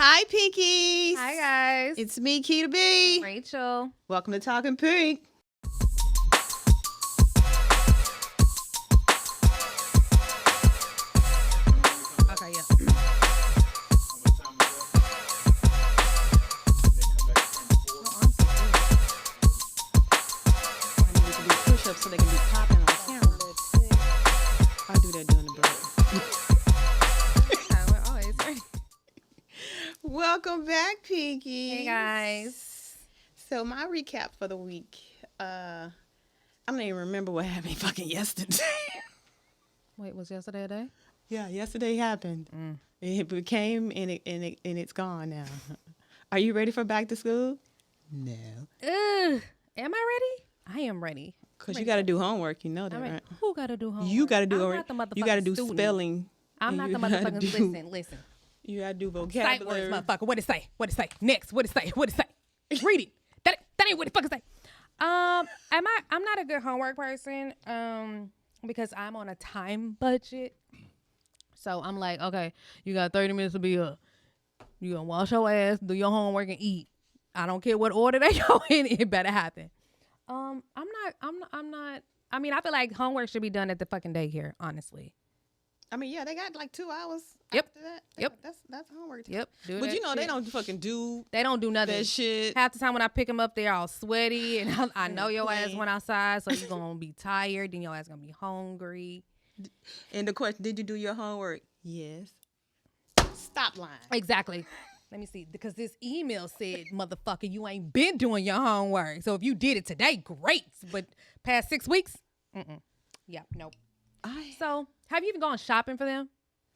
Hi, Pinkies. Hi, guys. It's me, Key B. Rachel. Welcome to Talking Pink. Okay, yeah. I need to do push-ups so they can be popping on camera. I do that during the break. Always ready. Welcome back, Pinkies. Hey, guys. So my recap for the week, I don't even remember what happened fucking yesterday. Wait, was yesterday a day? Yeah, yesterday happened. It became and it's gone now. Are you ready for back to school? No. Am I ready? I am ready. Because you got to do homework, you know that, right? Who got to do homework? You got to do I'm it. not the motherfucking You got to do student. spelling. I'm not the motherfucking listen. You got to do Sight vocabulary. words, motherfucker. What it say? What it say? Next. What it say? What it say? Read it. That ain't what the fuck it say. I'm not a good homework person. Because I'm on a time budget. So I'm like, okay, you got 30 minutes to be up. You gonna wash your ass, do your homework, and eat. I don't care what order they go in. It better happen. I'm not. I mean, I feel like homework should be done at the fucking daycare. Honestly. I mean, yeah, they got like 2 hours Yep. after that. Yep. That's homework time. Yep. But you know, they don't fucking do They don't do nothing. that shit. Half the time when I pick them up, they're all sweaty, and I know your ass Plain. went outside, so you're gonna be tired. Then your ass gonna be hungry. And the question, did you do your homework? Yes. Stop lying. Exactly. Let me see, because this email said, motherfucker, you ain't been doing your homework. So if you did it today, great. But past 6 weeks, yeah, nope. So have you even gone shopping for them?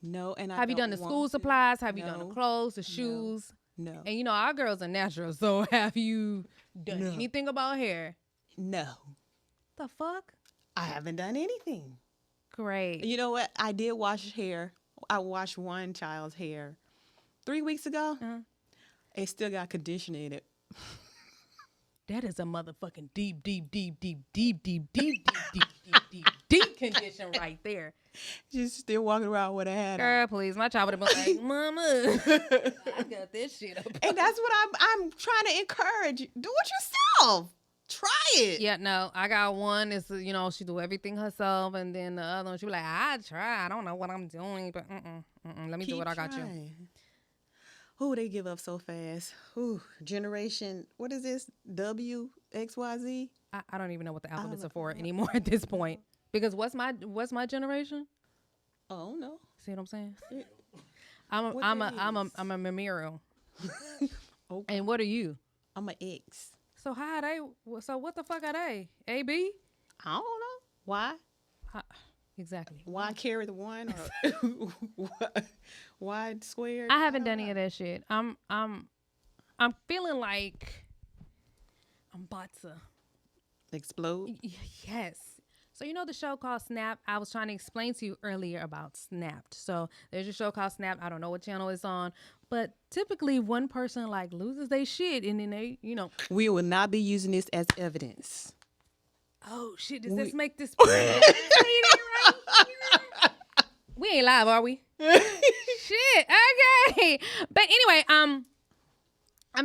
No, and Have you done the school supplies? Have you done the clothes, the shoes? No. And you know, our girls are natural, so have you done anything about hair? No. The fuck? I haven't done anything. Great. You know what? I did wash hair. I washed one child's hair 3 weeks ago. It still got conditioner in it. That is a motherfucking deep condition right there. She's still walking around with a hat on. Girl, please. My child would have been like, Mama, I got this shit up. And that's what I'm trying to encourage. Do it yourself. Try it. Yeah, no, I got one. It's, you know, she do everything herself. And then the other one, she be like, I try. I don't know what I'm doing. But let me do what I got you. Oh, they give up so fast. Ooh, generation, what is this? WXYZ? I don't even know what the alphabets are for anymore at this point. Because what's my generation? Oh no. See what I'm saying? Yeah. I'm a Memiro. Okay. And what are you? I'm an X. So how are they? So what the fuck are they? AB? I don't know. Why? Exactly. Why carry the one or why square? I haven't done any of that shit. I'm feeling like I'm about to explode. Yes. So you know the show called Snap? I was trying to explain to you earlier about Snapped. So there's a show called Snap. I don't know what channel it's on, but typically one person like loses their shit and then they, you know. We will not be using this as evidence. Oh shit! Does this make this? We ain't live, are we? Shit. Okay. But anyway, I'm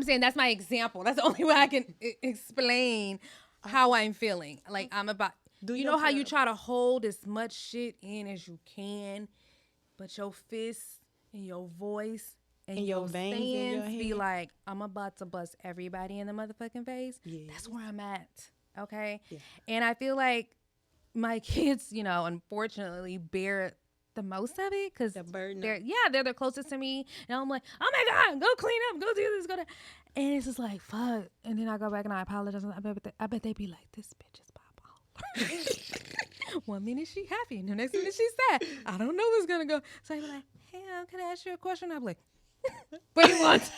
saying that's my example. That's the only way I can explain how I'm feeling. Like I'm about. You know how you try to hold as much shit in as you can, but your fists and your voice and your stance be like, I'm about to bust everybody in the motherfucking face. Yes. That's where I'm at. Okay. Yeah. And I feel like my kids, you know, unfortunately bear the most of it because they're the closest to me. And I'm like, oh my God, go clean up, go do this, go that. And it's just like, fuck. And then I go back and I apologize. I bet they be like, this bitch is one minute she happy and the next minute she's sad. I don't know what's gonna go. So I be like, hey, can I ask you a question? I'm like, what do you want?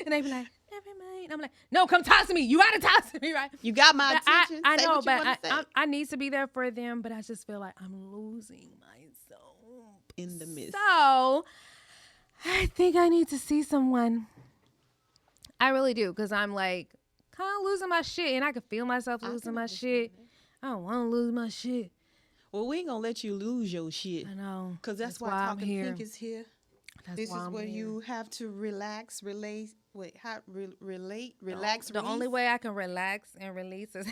And they be like, never mind. I'm like, no, come talk to me. You gotta talk to me, right? You got my attention. I know, but I need to be there for them, but I just feel like I'm losing myself in the midst. So I think I need to see someone. I really do, because I'm like kind of losing my shit, and I can feel myself losing my shit. I don't want to lose my shit. Well, we ain't gonna let you lose your shit. I know. Because that's why Talking Pink is here. This is where you have to relax, relate. Wait, relate, relax. The release? only way I can relax and release is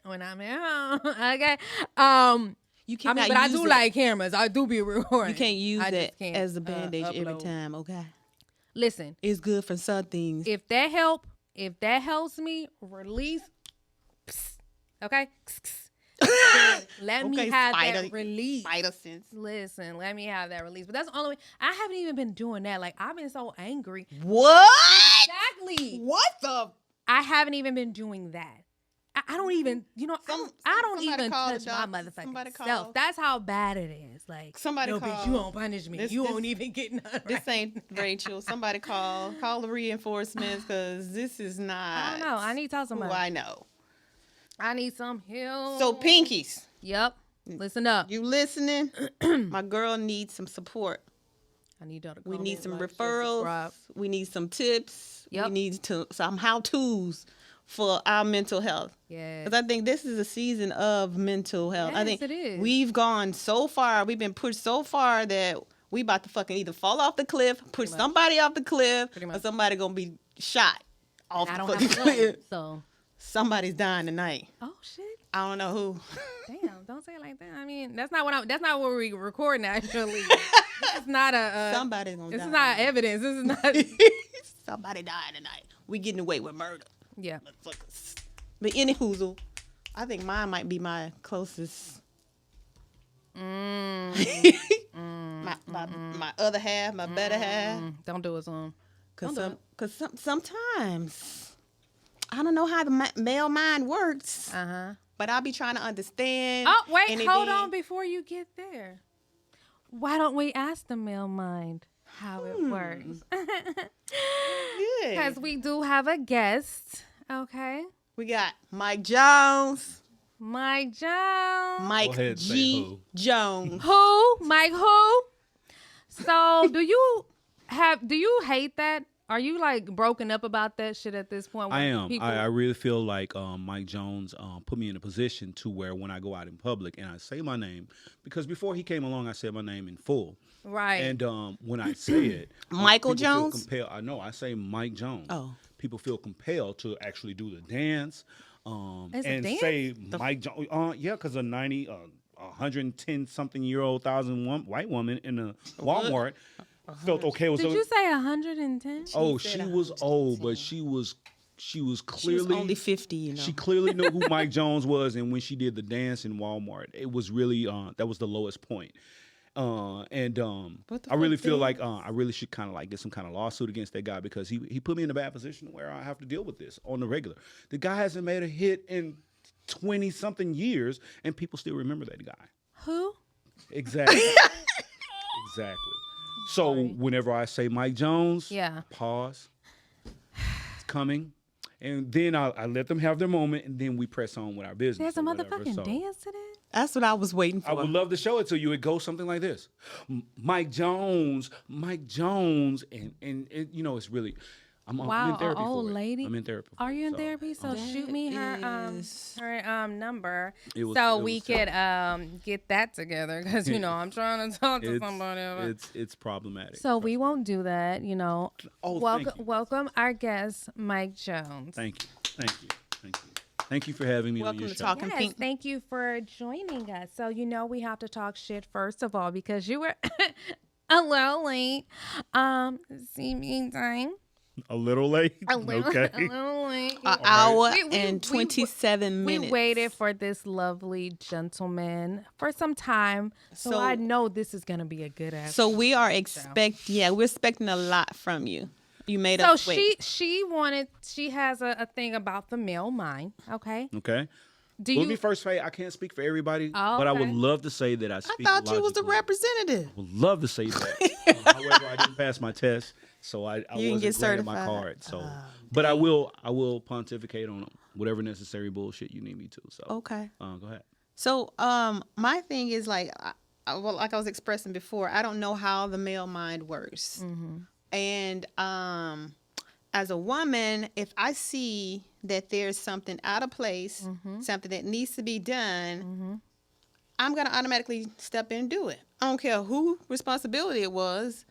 when I'm at home. Okay. You I mean, cannot but I use do it. like cameras. I do be recording. You can't use I that just can't, as a bandage every upload. time. Okay. Listen, It's good for some things. if that helps me release, okay. Let me have that release. Spider sense. Listen, let me have that release. But that's the only way. I haven't even been doing that. Like, I've been so angry. What? Exactly. What the? I haven't even been doing that. I don't even, I don't even touch my motherfucking self. That's how bad it is. Like, somebody no, call. bitch, you won't punish me. You won't even get none. This ain't Rachel. Somebody call the reinforcements because this is not. I don't know. I need to tell somebody. Who I know. I need some help. So pinkies. Yep. Listen up. You listening? My girl needs some support. I need y'all to We need some like, referrals. We need some tips. Yep. We need some how-tos for our mental health. Yeah. Because I think this is a season of mental health. Yes, I think it is. we've gone so far. We've been pushed so far that we about to fucking either fall off the cliff, push somebody off the cliff, or somebody gonna be shot off the fucking cliff. So somebody's dying tonight. Oh shit. I don't know who. Damn, don't say it like that. I mean, that's not what we recording actually. This is not somebody's gonna die. This is not evidence. This is not somebody died tonight. We getting away with murder. Yeah. Motherfuckers. But any hoozle, I think mine might be my closest. My other half, my better half. Don't do it, son. Because sometimes I don't know how the male mind works. But I'll be trying to understand. Oh, wait, hold on before you get there. Why don't we ask the male mind how it works? Because we do have a guest. Okay. We got Mike Jones. Mike Jones. Mike G. Jones. Who? Mike who? So do you hate that? Are you like broken up about that shit at this point? I am. I really feel like Mike Jones put me in a position to where when I go out in public and I say my name, because before he came along, I said my name in full. Right. And when I say it, Michael Jones? I know. I say Mike Jones. Oh. People feel compelled to actually do the dance and dance? say Mike Jones. Yeah, because a 110-something-year-old white woman in a Walmart felt okay. Did you say 110? Oh, she was old, but she was clearly she was only 50. You know, she clearly knew who Mike Jones was, and when she did the dance in Walmart, it was really that was the lowest point. I really feel like I really should kind of like get some kind of lawsuit against that guy because he put me in a bad position where I have to deal with this on the regular. The guy hasn't made a hit in 20-something years, and people still remember that guy. Who? Exactly. Exactly. So whenever I say Mike Jones, pause. It's coming. And then I let them have their moment, and then we press on with our business. There's a motherfucking dance to that? That's what I was waiting for. I would love to show it to you. It goes something like this. Mike Jones, and you know, it's really... I'm in therapy old for it. lady. I'm in therapy. Are you in therapy? So shoot me her number we could get that together because I'm trying to talk to somebody. It's problematic. So we won't do that. Welcome, welcome our guest Mike Jones. Thank you for having me. Welcome on your to show. Talking Pink. Thank you for joining us. So we have to talk shit first of all because you were a little late. Meantime. A little late? Okay. A little late. An hour and 27 minutes. We waited for this lovely gentleman for some time. So I know this is going to be a good episode. So we are we're expecting a lot from you. You made us wait. She has a thing about the male mind. Okay. Okay. Let me first say I can't speak for everybody, but I would love to say that I speak. I thought you was the representative. I would love to say that. However, I didn't pass my test, so I wasn't get granted certified. my card. So, but I will pontificate on whatever necessary bullshit you need me to. So okay, go ahead. So my thing is like I was expressing before, I don't know how the male mind works, and as a woman, if I see that there's something out of place, something that needs to be done, I'm going to automatically step in and do it. I don't care who responsibility it was.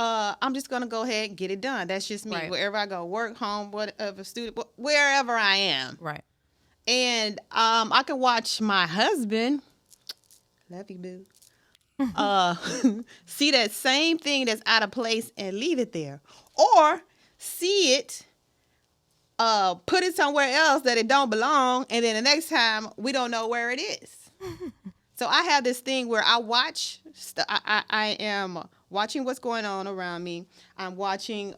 I'm just gonna go ahead and get it done. That's just me. Right. Wherever I go, work, home, whatever, student, wherever I am. Right. And I can watch my husband, love you, boo, see that same thing that's out of place and leave it there, or see it, put it somewhere else that it don't belong, and then the next time we don't know where it is. So I have this thing where I watch. I am watching what's going on around me. I'm watching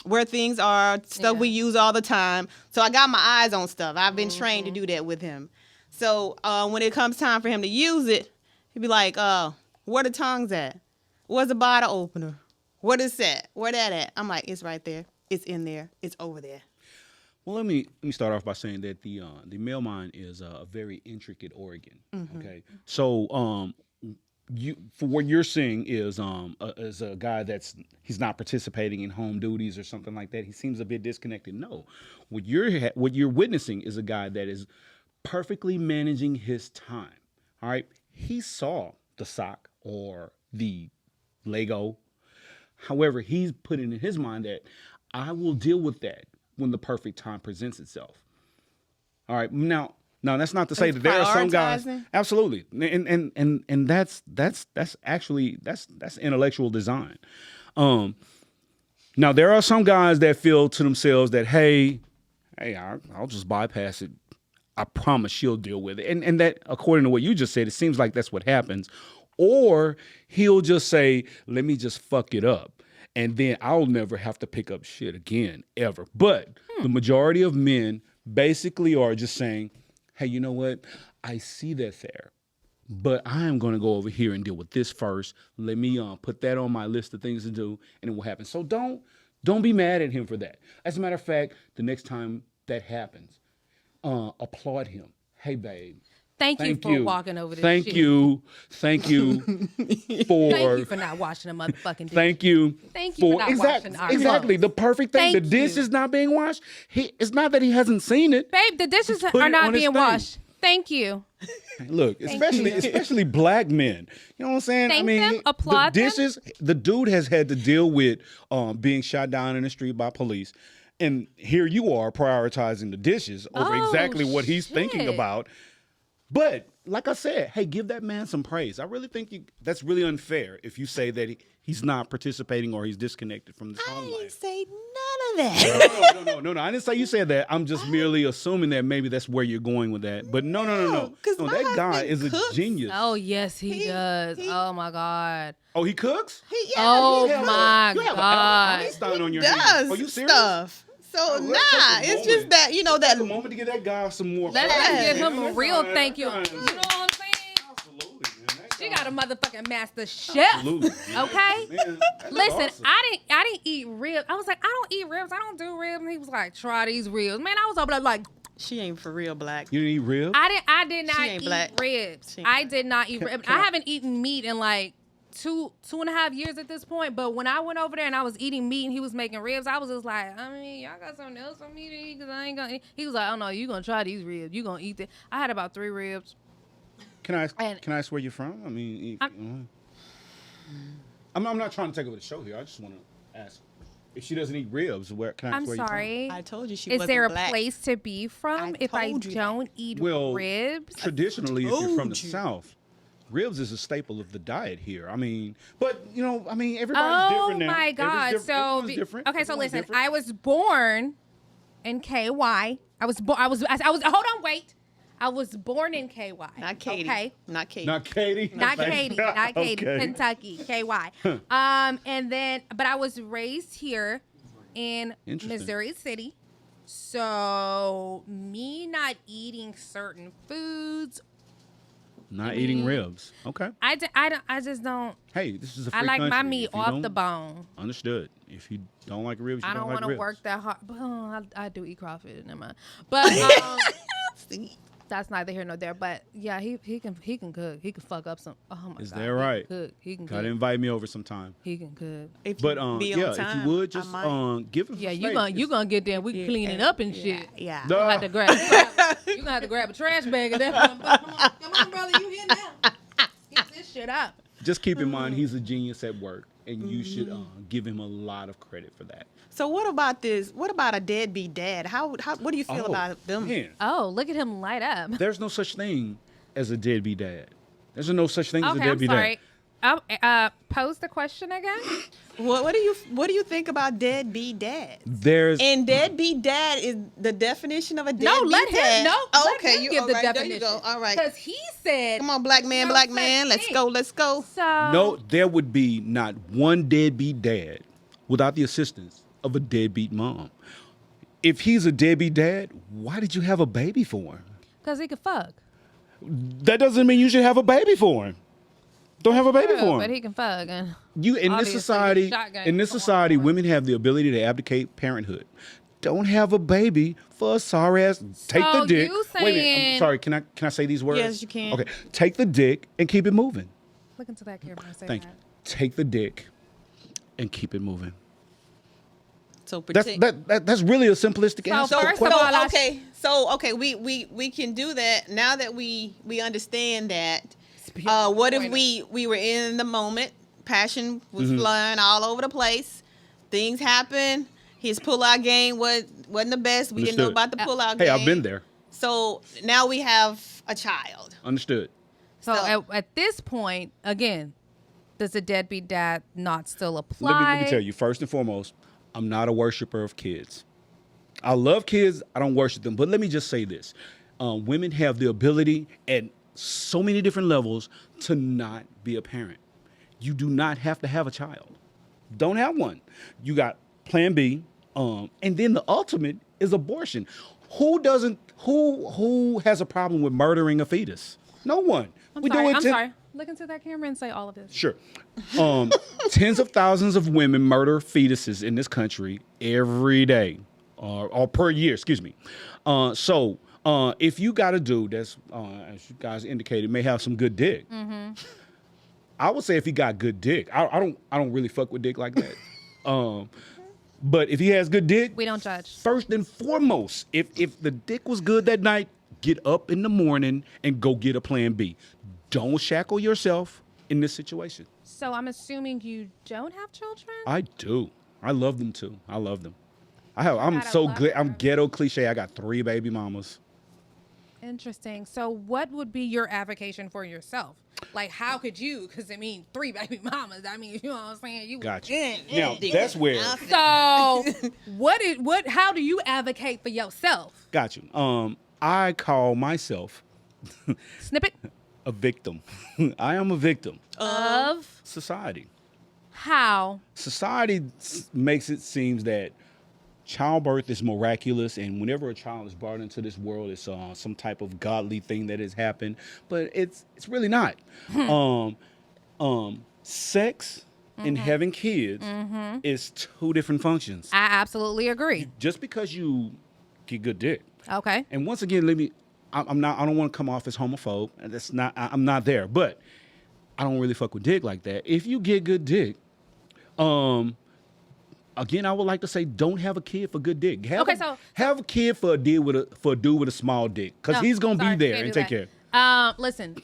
where things are, stuff we use all the time. So I got my eyes on stuff. I've been trained to do that with him. So when it comes time for him to use it, he'd be like, where the tongues at? Where's the bottle opener? What is that? Where that at? I'm like, it's right there. It's in there. It's over there. Well, let me start off by saying that the male mind is a very intricate organ. Okay, so for what you're seeing is a guy he's not participating in home duties or something like that. He seems a bit disconnected. No, what you're witnessing is a guy that is perfectly managing his time. All right, he saw the sock or the Lego. However, he's put it in his mind that I will deal with that when the perfect time presents itself. All right. Now that's not to say that there are some guys. Absolutely. And that's actually intellectual design. Now there are some guys that feel to themselves that, hey, I'll just bypass it. I promise she'll deal with it. And that, according to what you just said, it seems like that's what happens. Or he'll just say, let me just fuck it up. And then I'll never have to pick up shit again, ever. But the majority of men basically are just saying, hey, you know what? I see that there, but I am going to go over here and deal with this first. Let me put that on my list of things to do, and it will happen. So don't be mad at him for that. As a matter of fact, the next time that happens, applaud him. Hey, babe. Thank you for walking over this Thank shit. you. Thank you for... Thank you for not washing a motherfucking dish. Thank you for not washing our exactly. clothes. The perfect thing. Thank the dish you. is not being washed. It's not that he hasn't seen it. Babe, the dishes Put are it not on his being thing. washed. Thank you. Look, especially black men. You know what I'm saying? Thank I mean, them, applaud the dishes. The dude has had to deal with being shot down in the street by police. And here you are prioritizing the dishes over exactly what he's thinking about. But like I said, hey, give that man some praise. I really think that's really unfair if you say that he's not participating or he's disconnected from this home life. I didn't say none of that. No. I didn't say you said that. I'm just merely assuming that maybe that's where you're going with that. But no. That guy is a genius. Oh, yes, he does. Oh, my God. Oh, he cooks? Oh, my You have God. an Einstein on your Does hands. Are you serious? stuff. So it's just that That's the moment to give that guy some more. Let's give him a real guy- thank you. You know that guy- what I'm saying? Absolutely, man. That She guy- got a motherfucking master chef. Absolutely. Okay? Man, that's Listen, awesome. I didn't eat ribs. I was like, I don't eat ribs. I don't do ribs. And he was like, try these ribs. Man, I was over there like, she ain't for real black. You didn't eat ribs? I did not ain't eat black. ribs. She ain't I black. did not eat ribs. I haven't eaten meat in like two and a half years at this point. But when I went over there and I was eating meat and he was making ribs, I was just like, I mean, y'all got something else for me to eat? Because I ain't gonna eat. He was like, oh no, you gonna try these ribs. You gonna eat it. I had about 3 ribs. Can I ask where you're from? I mean, I'm not trying to take over the show here. I just want to ask if she doesn't eat ribs. Where can I I'm ask where sorry. I told you she Is wasn't there a black. place to be from if I told you that. don't eat Well, ribs? Traditionally, if you're from the told you. South, ribs is a staple of the diet here. I mean, but everybody's different now. Oh my God! Everyone's different. Okay, so Everyone's listen, different. I was born in KY. I was hold on, wait. I was born in KY. Not Katie. Okay. Not Katie. Not Katie. Not Katie, not Katie, Okay. Kentucky, KY. And then, but I was raised here in Interesting. Missouri City. So me not eating certain foods, Not eating ribs. Okay. I just don't. Hey, this is a free I like my country. meat If you off don't- the bone. Understood. If you don't like ribs, you I don't like want to ribs. work that hard. But I do eat crawfish. Never mind. But that's neither here nor there. But yeah, he can cook. He can fuck up some. Oh my God. Is that right? He can Gotta cook. invite me over sometime. He can cook. If But you be on yeah, time, if you would I just might. give us Yeah, some you gonna get there and we can clean it up and shit. Yeah. You gonna have to grab. You gonna have to grab a trash bag and that. Come on, brother, you here now? Get this shit up. just keep in mind he's a genius at work, and you should give him a lot of credit for that. So what about this? What about a deadbeat dad? What do you feel about them? Man, Oh, look at him light up. there's no such thing as a deadbeat dad. There's no such thing as a Okay, I'm deadbeat sorry. dad. Pose the question again. What do you think about deadbeat dads? And deadbeat dad is the definition of a deadbeat No, let him. dad. No, Oh, let him give all the right, there definition. you go. All right. Because he said, Come on, black man, no black such man. Let's thing. go. Let's go. So No, there would be not one deadbeat dad without the assistance of a deadbeat mom. If he's a deadbeat dad, why did you have a baby for him? because he could fuck. That doesn't mean you should have a baby for him. Don't have a baby for him. But he can fuck. And You in this obviously, society, women have the ability to abdicate parenthood. Don't have a baby for a sorry ass. Take the dick. you Wait a minute. I'm saying- sorry. Can I say these words? Yes, you can. Okay. Take the dick and keep it moving. look into that camera and say Thank you. that. Take the dick and keep it moving. So That's protect. that's really a simplistic answer. So to the first of question. all, okay, we can do that now that we understand that. Speaking What if point we were in the moment, passion was Mm-hmm. flying all over the place, things happened. His pull-out game wasn't the best. We didn't know Understood. about the pull-out Hey, game. I've been there. So now we have a child. Understood. So at this point, again, does a deadbeat dad not still apply? Let me tell you, first and foremost, I'm not a worshiper of kids. I love kids. I don't worship them. But let me just say this. Women have the ability at so many different levels to not be a parent. You do not have to have a child. Don't have one. You got plan B. And then the ultimate is abortion. Who has a problem with murdering a fetus? No one. I'm sorry. Look into that camera and say all of this. Sure. Tens of thousands of women murder fetuses in this country every day, or per year, excuse me. So if you got a dude that's, as you guys indicated, may have some good dick, I would say if he got good dick, I don't really fuck with dick like that. But if he has good dick, We don't judge. first and foremost, if the dick was good that night, get up in the morning and go get a plan B. Don't shackle yourself in this situation. So I'm assuming you don't have children? I do. I love them too. I love them. I'm gotta so love good. I'm them. ghetto cliche. I got 3 baby mamas. Interesting. So what would be your avocation for yourself? Like, how could you? Because, 3 baby mamas. You know what I'm saying? You Gotcha. Now that's where. So how do you advocate for yourself? Got you. I call myself Snippet a victim. I am a victim. of Society. how? Society makes it seems that childbirth is miraculous, and whenever a child is brought into this world, it's some type of godly thing that has happened, but it's really not. Sex and having kids is 2 different functions. I absolutely agree. Just because you get good dick, Okay. and once again, I don't want to come off as homophobe, and that's not. I'm not there, but I don't really fuck with dick like that. If you get good dick, again, I would like to say, don't have a kid for good dick. Have a kid for a dude with a small dick, because No, he's gonna sorry, be there can't and do take care. that. Listen,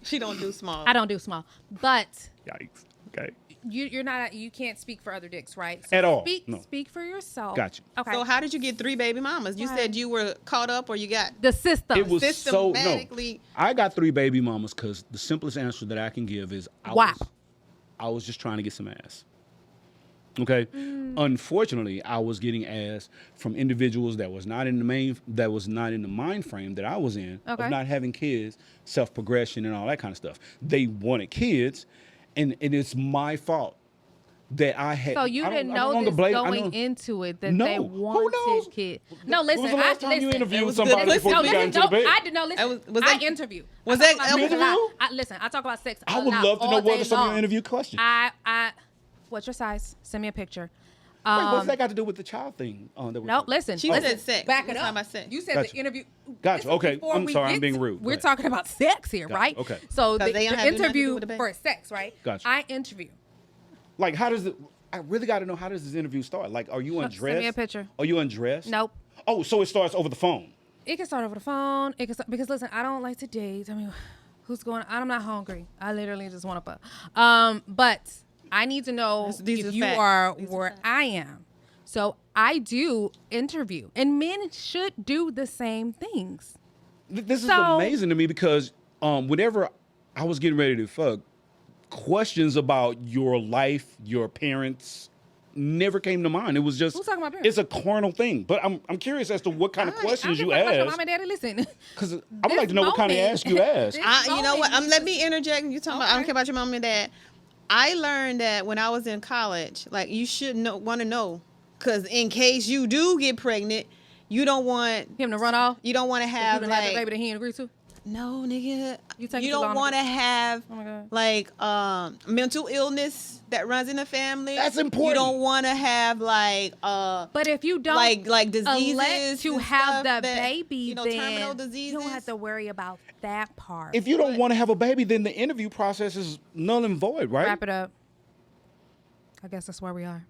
She don't do small. I don't do small, but Yikes. Okay. you can't speak for other dicks, right? So At all. Speak, No. speak for yourself. Gotcha. Okay. So how did you get 3 baby mamas? You said you were caught up, or you got the system. It was so no. systematically. I got 3 baby mamas because the simplest answer that I can give is Wow. I was just trying to get some ass. Okay. Unfortunately, I was getting ass from individuals that was not in the mind frame that I was in Okay. of not having kids, self progression, and all that kind of stuff. They wanted kids, and it's my fault that I had. So you I don't- didn't I no know longer this blame- I going know- into it that No. they Who knows? wanted kids. No, listen. When was the last time you interviewed was somebody good. before No, you got listen. into the bed? I did no listen. Was I that- interview. was I talk that- about sex a lot. interview? Listen, I talk about sex. I would love to know what are some of your interview questions. What's your size? Send me a picture. Wait, what's that got to do with the child thing? No, listen. She listen, said sex. Back We're it talking up. about sex. You said Gotcha. the interview. Gotcha. Listen, Okay. before I'm we sorry, I'm get being to- rude. Go We're ahead. talking about sex here, Gotcha. right? Okay. So the, 'Cause they don't the have to do nothing to do interview with the baby. for sex, right? Gotcha. I interview. Like, how does it? I really got to know, how does this interview start? Like, are you undressed? Send me a picture. Are you undressed? Nope. Oh, so it starts over the phone. It can start over the phone. It can start, because listen, I don't like to date. Who's going? I'm not hungry. I literally just want to fuck. But I need to know These if are you facts. are These are where facts. I am. So I do interview, and men should do the same things. This is So- amazing to me because whenever I was getting ready to fuck, questions about your life, your parents, never came to mind. It was just Who's talking about parents? it's a carnal thing. But I'm curious as to what kind of questions you Mom ask. and daddy, listen. Because I would like to know what kind of moment- ask you ask. This You know what? moment, Let me interject. You talking about? I don't Okay. care about your mom and dad. I learned that when I was in college, like you should want to know, because in case you do get pregnant, you don't want him to run off. you don't want to You have done had the like baby that he didn't agree to. no nigga. You take it You too long don't to want to get- have Oh my God. like mental illness that runs in the family. That's important. You don't want to have like But if you don't like diseases elect to and have stuff the that, baby, you know, then terminal diseases. you don't have to worry about that part. If you don't want to have a baby, then the interview process is null and void, right? Wrap it up. I guess that's where we are.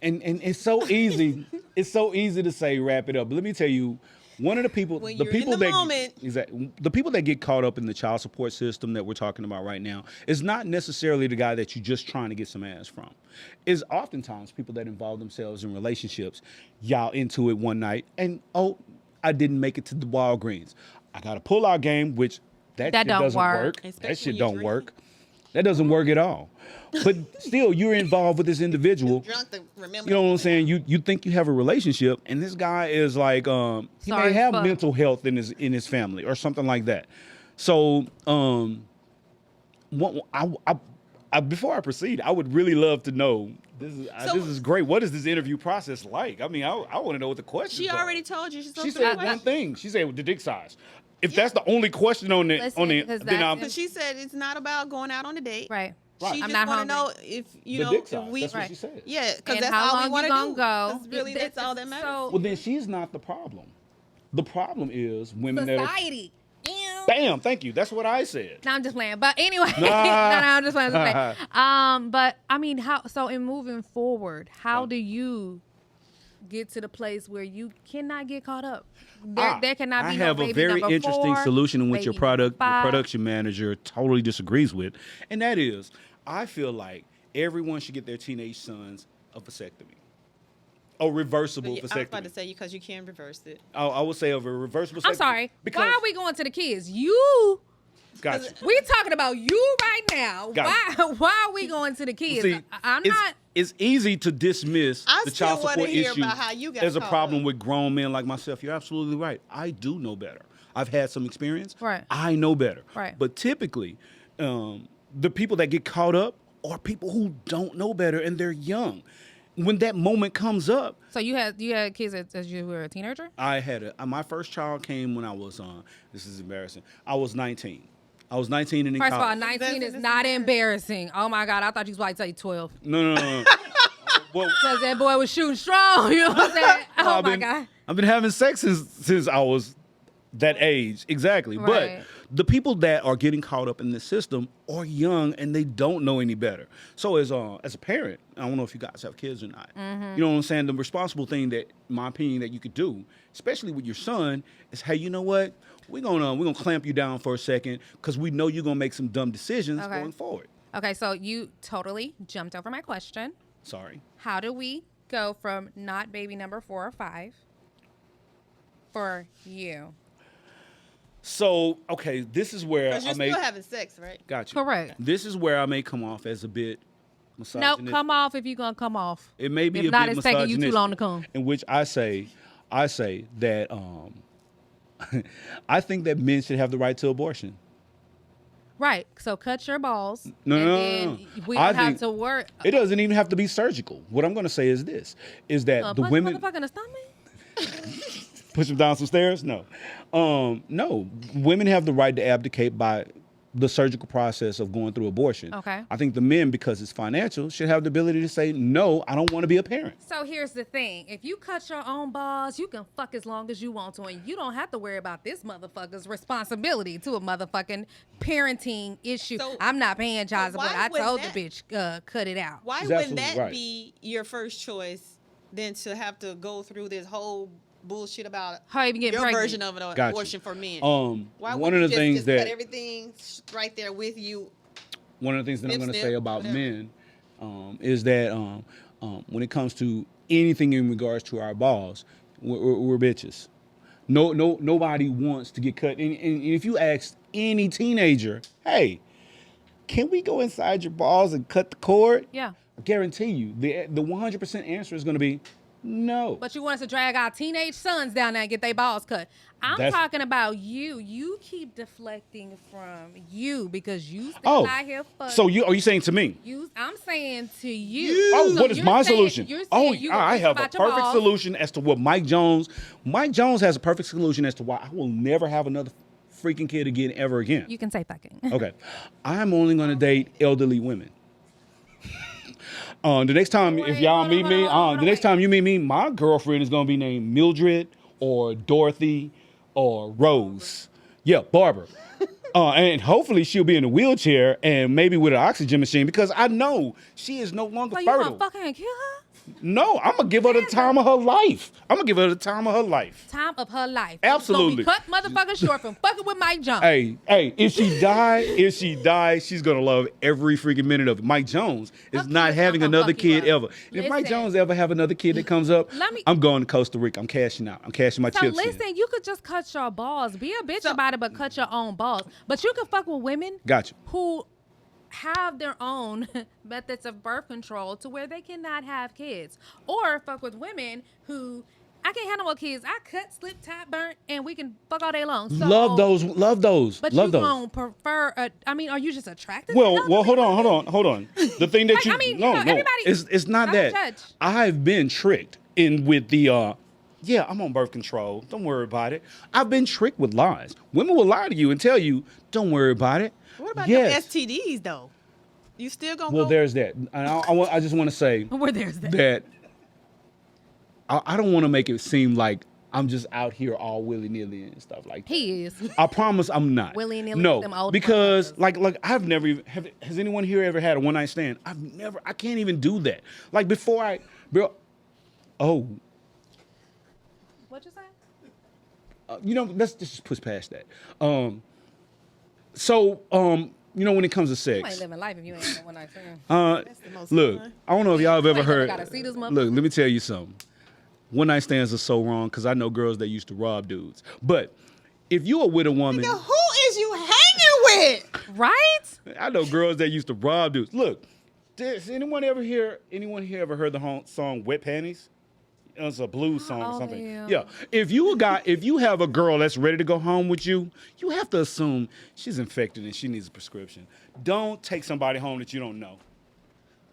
And it's so easy. It's so easy to say wrap it up. But let me tell you, one of the people, When the you're in people the that moment. exactly the people that get caught up in the child support system that we're talking about right now is not necessarily the guy that you're just trying to get some ass from. Is oftentimes people that involve themselves in relationships. Y'all into it one night, and oh, I didn't make it to the Walgreens. I got a pull-out game, which that shit don't doesn't work. work. That Especially shit when you're don't drinking. work. That doesn't work at all. But still, you're involved with this individual. drunk to remember. You know what I'm saying? You think you have a relationship, and this guy is like, he Sorry may as have fuck. mental health in his family or something like that. So, before I proceed, I would really love to know. This is great. What is this interview process like? I mean, I want to know what the questions. She are. already told you. She said one thing. She said the dick size. If that's the only question on the Listen, 'cause then I'm Because she said it's not about going out on a date. Right. Right. She I'm just not want to hungry. know if you the know dick if size. we. That's what Right. she said. Yeah, because And that's how all long we want you to gonna do. go? That's really that's all that matters. So- Well, then she's not the problem. The problem is women that are. Society. Ew. Bam! Thank you. That's what I said. No, I'm just playing. But anyway, no, Nah. I'm just playing. But I mean, how? So in moving forward, how do you get to the place where you cannot get caught up? There cannot be I no have baby a very number interesting 4, solution in which your baby number 5. production manager totally disagrees with, and that is, I feel like everyone should get their teenage sons a vasectomy, a reversible I was vasectomy. about to say because you can reverse it. I would say of a reversible vasectomy. I'm sorry. Because, Why are we going to the kids? You. Gotcha. We talking about you right now. Got Why are we going to the kids? See, I'm it's, not. It's easy to dismiss I the still child wanna support hear issue about how you got as a caught problem up. with grown men like myself. You're absolutely right. I do know better. I've had some experience. Right. I know better. Right. But typically, the people that get caught up are people who don't know better and they're young. When that moment comes up, So you had kids as you were a teenager? I had my first child came when I was this is embarrassing. I was 19. I was 19 and in First of all, college. 19 is not embarrassing. Oh my God, I thought you was like say 12. No. Well, Because that boy was shooting strong. You know what I'm saying? Oh my God. I've been having sex since I was that age. Exactly. Right. But the people that are getting caught up in the system are young and they don't know any better. So as a parent, I don't know if you guys have kids or not. Mm-hmm. You know what I'm saying? The responsible thing that, in my opinion, that you could do, especially with your son, is, hey, you know what? We're gonna clamp you down for a second because we know you're gonna make some dumb decisions Okay. going forward. Okay, so you totally jumped over my question. Sorry. How do we go from not baby number 4 or 5 for you? So, okay, this is where Because I you're may still having sex, right? got you. Correct. This is where I may come off as a bit No, misogynistic. come off if you're going to come off. It may be If a not, bit it's taking you too misogynistic, long to come. in which I say that I think that men should have the right to abortion. Right. So cut your balls. No, and no, then no. we I don't have think to worry. It doesn't even have to be surgical. What I'm going to say is this: is that the punch women motherfucker in the stomach? push them down some stairs? No, no. Women have the right to abdicate by the surgical process of going through abortion. Okay. I think the men, because it's financial, should have the ability to say, no, I don't want to be a parent. So here's the thing. If you cut your own balls, you can fuck as long as you want to. And you don't have to worry about this motherfucker's responsibility to a motherfucking parenting issue. So- I'm not paying child so support. why I would told that- the bitch, cut it out. Why She's wouldn't absolutely that right. be your first choice than to have to go through this whole bullshit about How you getting your pregnant. version of an Gotcha. abortion for men. Why One wouldn't of you the things just that cut everything right there with you? one of the things that I'm going to Snip, say about whatever. men is that when it comes to anything in regards to our balls, we're bitches. Nobody wants to get cut. And if you ask any teenager, hey, can we go inside your balls and cut the cord? Yeah. I guarantee you, the 100% answer is going to be no. But you want us to drag our teenage sons down there and get their balls cut. I'm talking about you. You keep deflecting from you because you still out here fucking. So are you saying to me? I'm saying to you. Oh, So what is my solution? You're Oh, saying you I have a about your perfect balls. solution as to what Mike Jones has a perfect solution as to why I will never have another freaking kid again ever again. You can say fucking. Okay. I'm only going to date elderly women. The next time, if y'all meet me, the next time you meet me, my girlfriend is going to be named Mildred or Dorothy or Rose. Yeah, Barbara. And hopefully she'll be in a wheelchair and maybe with an oxygen machine because I know she is no longer So you fertile. gonna fucking kill her? No, I'm going to give her the time of her life. Time of her life. Absolutely. It's gonna be cut motherfucker short from fucking with Mike Jones. Hey, if she dies, she's gonna love every freaking minute of it. Mike Jones is Okay, not having I'm gonna another fuck you kid up. ever. And if Mike Listen. Jones ever have another kid that comes up, I'm going to Costa Rica. I'm cashing out. I'm cashing my So chips listen, in. you could just cut your balls. Be a bitch about it, but cut your own balls. But you can fuck with women Gotcha. who have their own methods of birth control to where they cannot have kids. Or fuck with women who, I can't have no more kids. I cut, slip, tie, burnt, and we can fuck all day long. So, Love those. But love you those. don't prefer, are you just attracted to Well, elderly hold on. The thing that everybody, it's not I that. don't judge. I've been tricked with the yeah, I'm on birth control. Don't worry about it. I've been tricked with lies. Women will lie to you and tell you, don't worry about it. What about the STDs though? You still gonna Well, go? there's that. And I just want to say Where there's that. that I don't want to make it seem like I'm just out here all willy-nilly and stuff like that. He is. I promise I'm not. Willy-nilly No, with them old because motherfuckers. like I've never even has anyone here ever had a one-night stand? I can't even do that. Like before oh, What'd you say? let's just push past that. When it comes to sex. You ain't living life if you ain't one night stand. That's the most Look, fun. I don't know if y'all have ever ain't never heard. gotta see this motherfucker. Look, let me tell you something. One night stands are so wrong because I know girls that used to rob dudes. But if you are with a woman, Nigga, who is you hanging with? Right? I know girls that used to rob dudes. Look, does anyone here ever heard the song "Wet Panties"? It's a blues song or something. Yeah. If you have a girl that's ready to go home with you, you have to assume she's infected and she needs a prescription. Don't take somebody home that you don't know.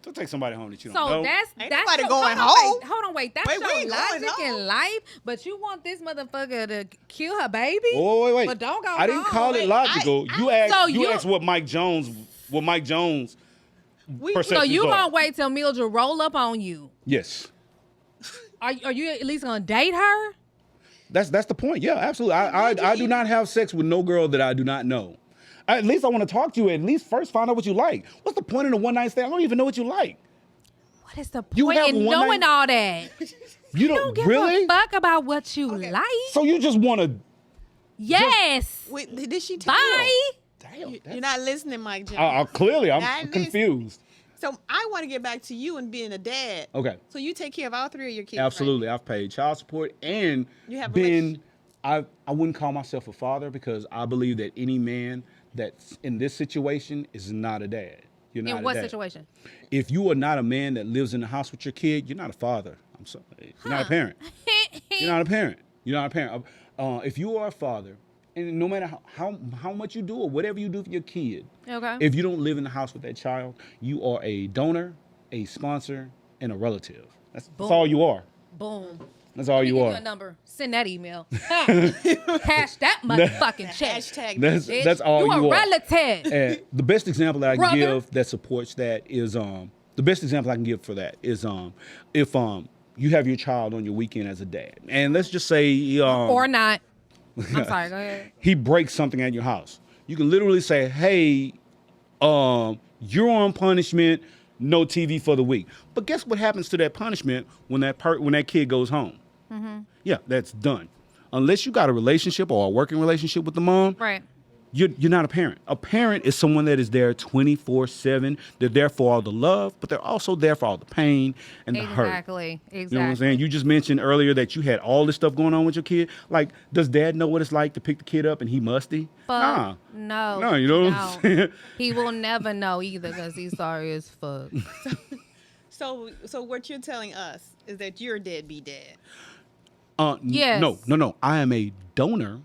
Don't take somebody home that you don't know. So that's nobody your, going hold home. on, wait. That's Wait, we your ain't going logic home. in life, but you want this motherfucker to kill her baby? Oh, wait. But don't go I didn't home. call it Wait, logical. I- You asked what Mike Jones perceptions So you are. gonna wait till Mildred roll up on you? Yes. Are you at least gonna date her? That's the point. Yeah, absolutely. I do not have sex with no girl that I do not know. At least I want to talk to you. At least first find out what you like. What's the point in a one night stand? I don't even know what you like. What is the You point have in one knowing night- all that? You Don't give really? a fuck about what you like. So you just want to? Yes. Wait, did she tell Bye. you? Damn. You're not listening, Mike Jones. Clearly, Not I'm this. confused. So I want to get back to you and being a dad. Okay. So you take care of all three of your kids. Absolutely. I've paid child support and You have a been. I wouldn't call myself a father because I believe that any man that's in this situation is not a dad. You're not In a what dad. situation? If you are not a man that lives in the house with your kid, you're not a father. I'm sorry. You're not a parent. You're not a parent. You're not a parent. If you are a father, and no matter how much you do or whatever you do for your kid, Okay. if you don't live in the house with that child, you are a donor, a sponsor, and a relative. That's all you are. Boom. That's all you Give are. a number. Send that email. Cash that motherfucking check. Hashtag. bitch. That's all you a are. relative. And the best example that I can Brother. give that supports that is the best example I can give for that is if you have your child on your weekend as a dad, and let's just say Or not. I'm sorry. Go ahead. he breaks something at your house. You can literally say, "Hey, you're on punishment. No TV for the week." But guess what happens to that punishment when that kid goes home? Yeah, that's done. Unless you got a relationship or a working relationship with the mom, Right. you're not a parent. A parent is someone that is there 24/7. They're there for all the love, but they're also there for all the pain and the hurt. Exactly. You know what I'm saying? You just mentioned earlier that you had all this stuff going on with your kid. Like, does dad know what it's like to pick the kid up and he musty? Fuck, Nah. no. No, you know what I'm saying? He will never know either because he's sorry as fuck. So what you're telling us is that you're a deadbeat dad. Yes. No. I am a donor,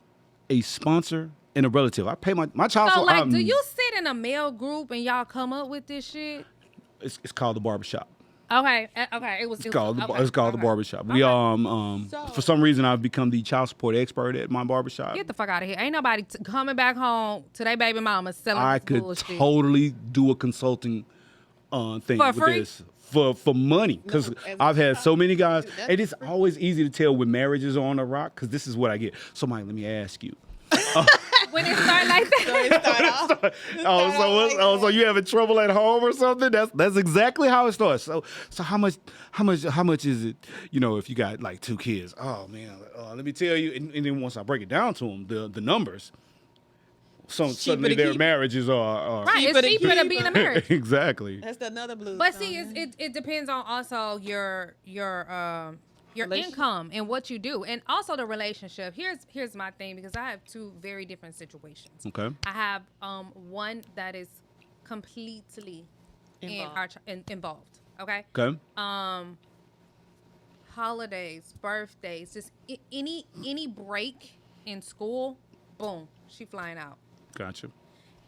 a sponsor, and a relative. I pay my child So, support. like, do you sit in a male group and y'all come up with this shit? It's called the barbershop. Okay. It's called the barbershop. We So- for some reason I've become the child support expert at my barbershop. Get the fuck out of here. Ain't nobody coming back home to their baby mama selling I this could bullshit. totally do a consulting thing For with free? this for money because I've had so many guys, and it's always easy to tell when marriages are on the rock because this is what I get. So, Mike, let me ask you. When it start like that. So you having trouble at home or something? That's exactly how it starts. So how much is it? You know, if you got like 2 kids, oh man, let me tell you. And then once I break it down to them, the numbers. So suddenly their marriages are Right, it's cheaper to be in a marriage. Exactly. That's another blue. But see, it depends on also your income and what you do, and also the relationship. Here's my thing, because I have 2 very different situations. Okay. I have one that is completely involved. Okay. Okay. Holidays, birthdays, just any break in school, boom, she flying out. Gotcha.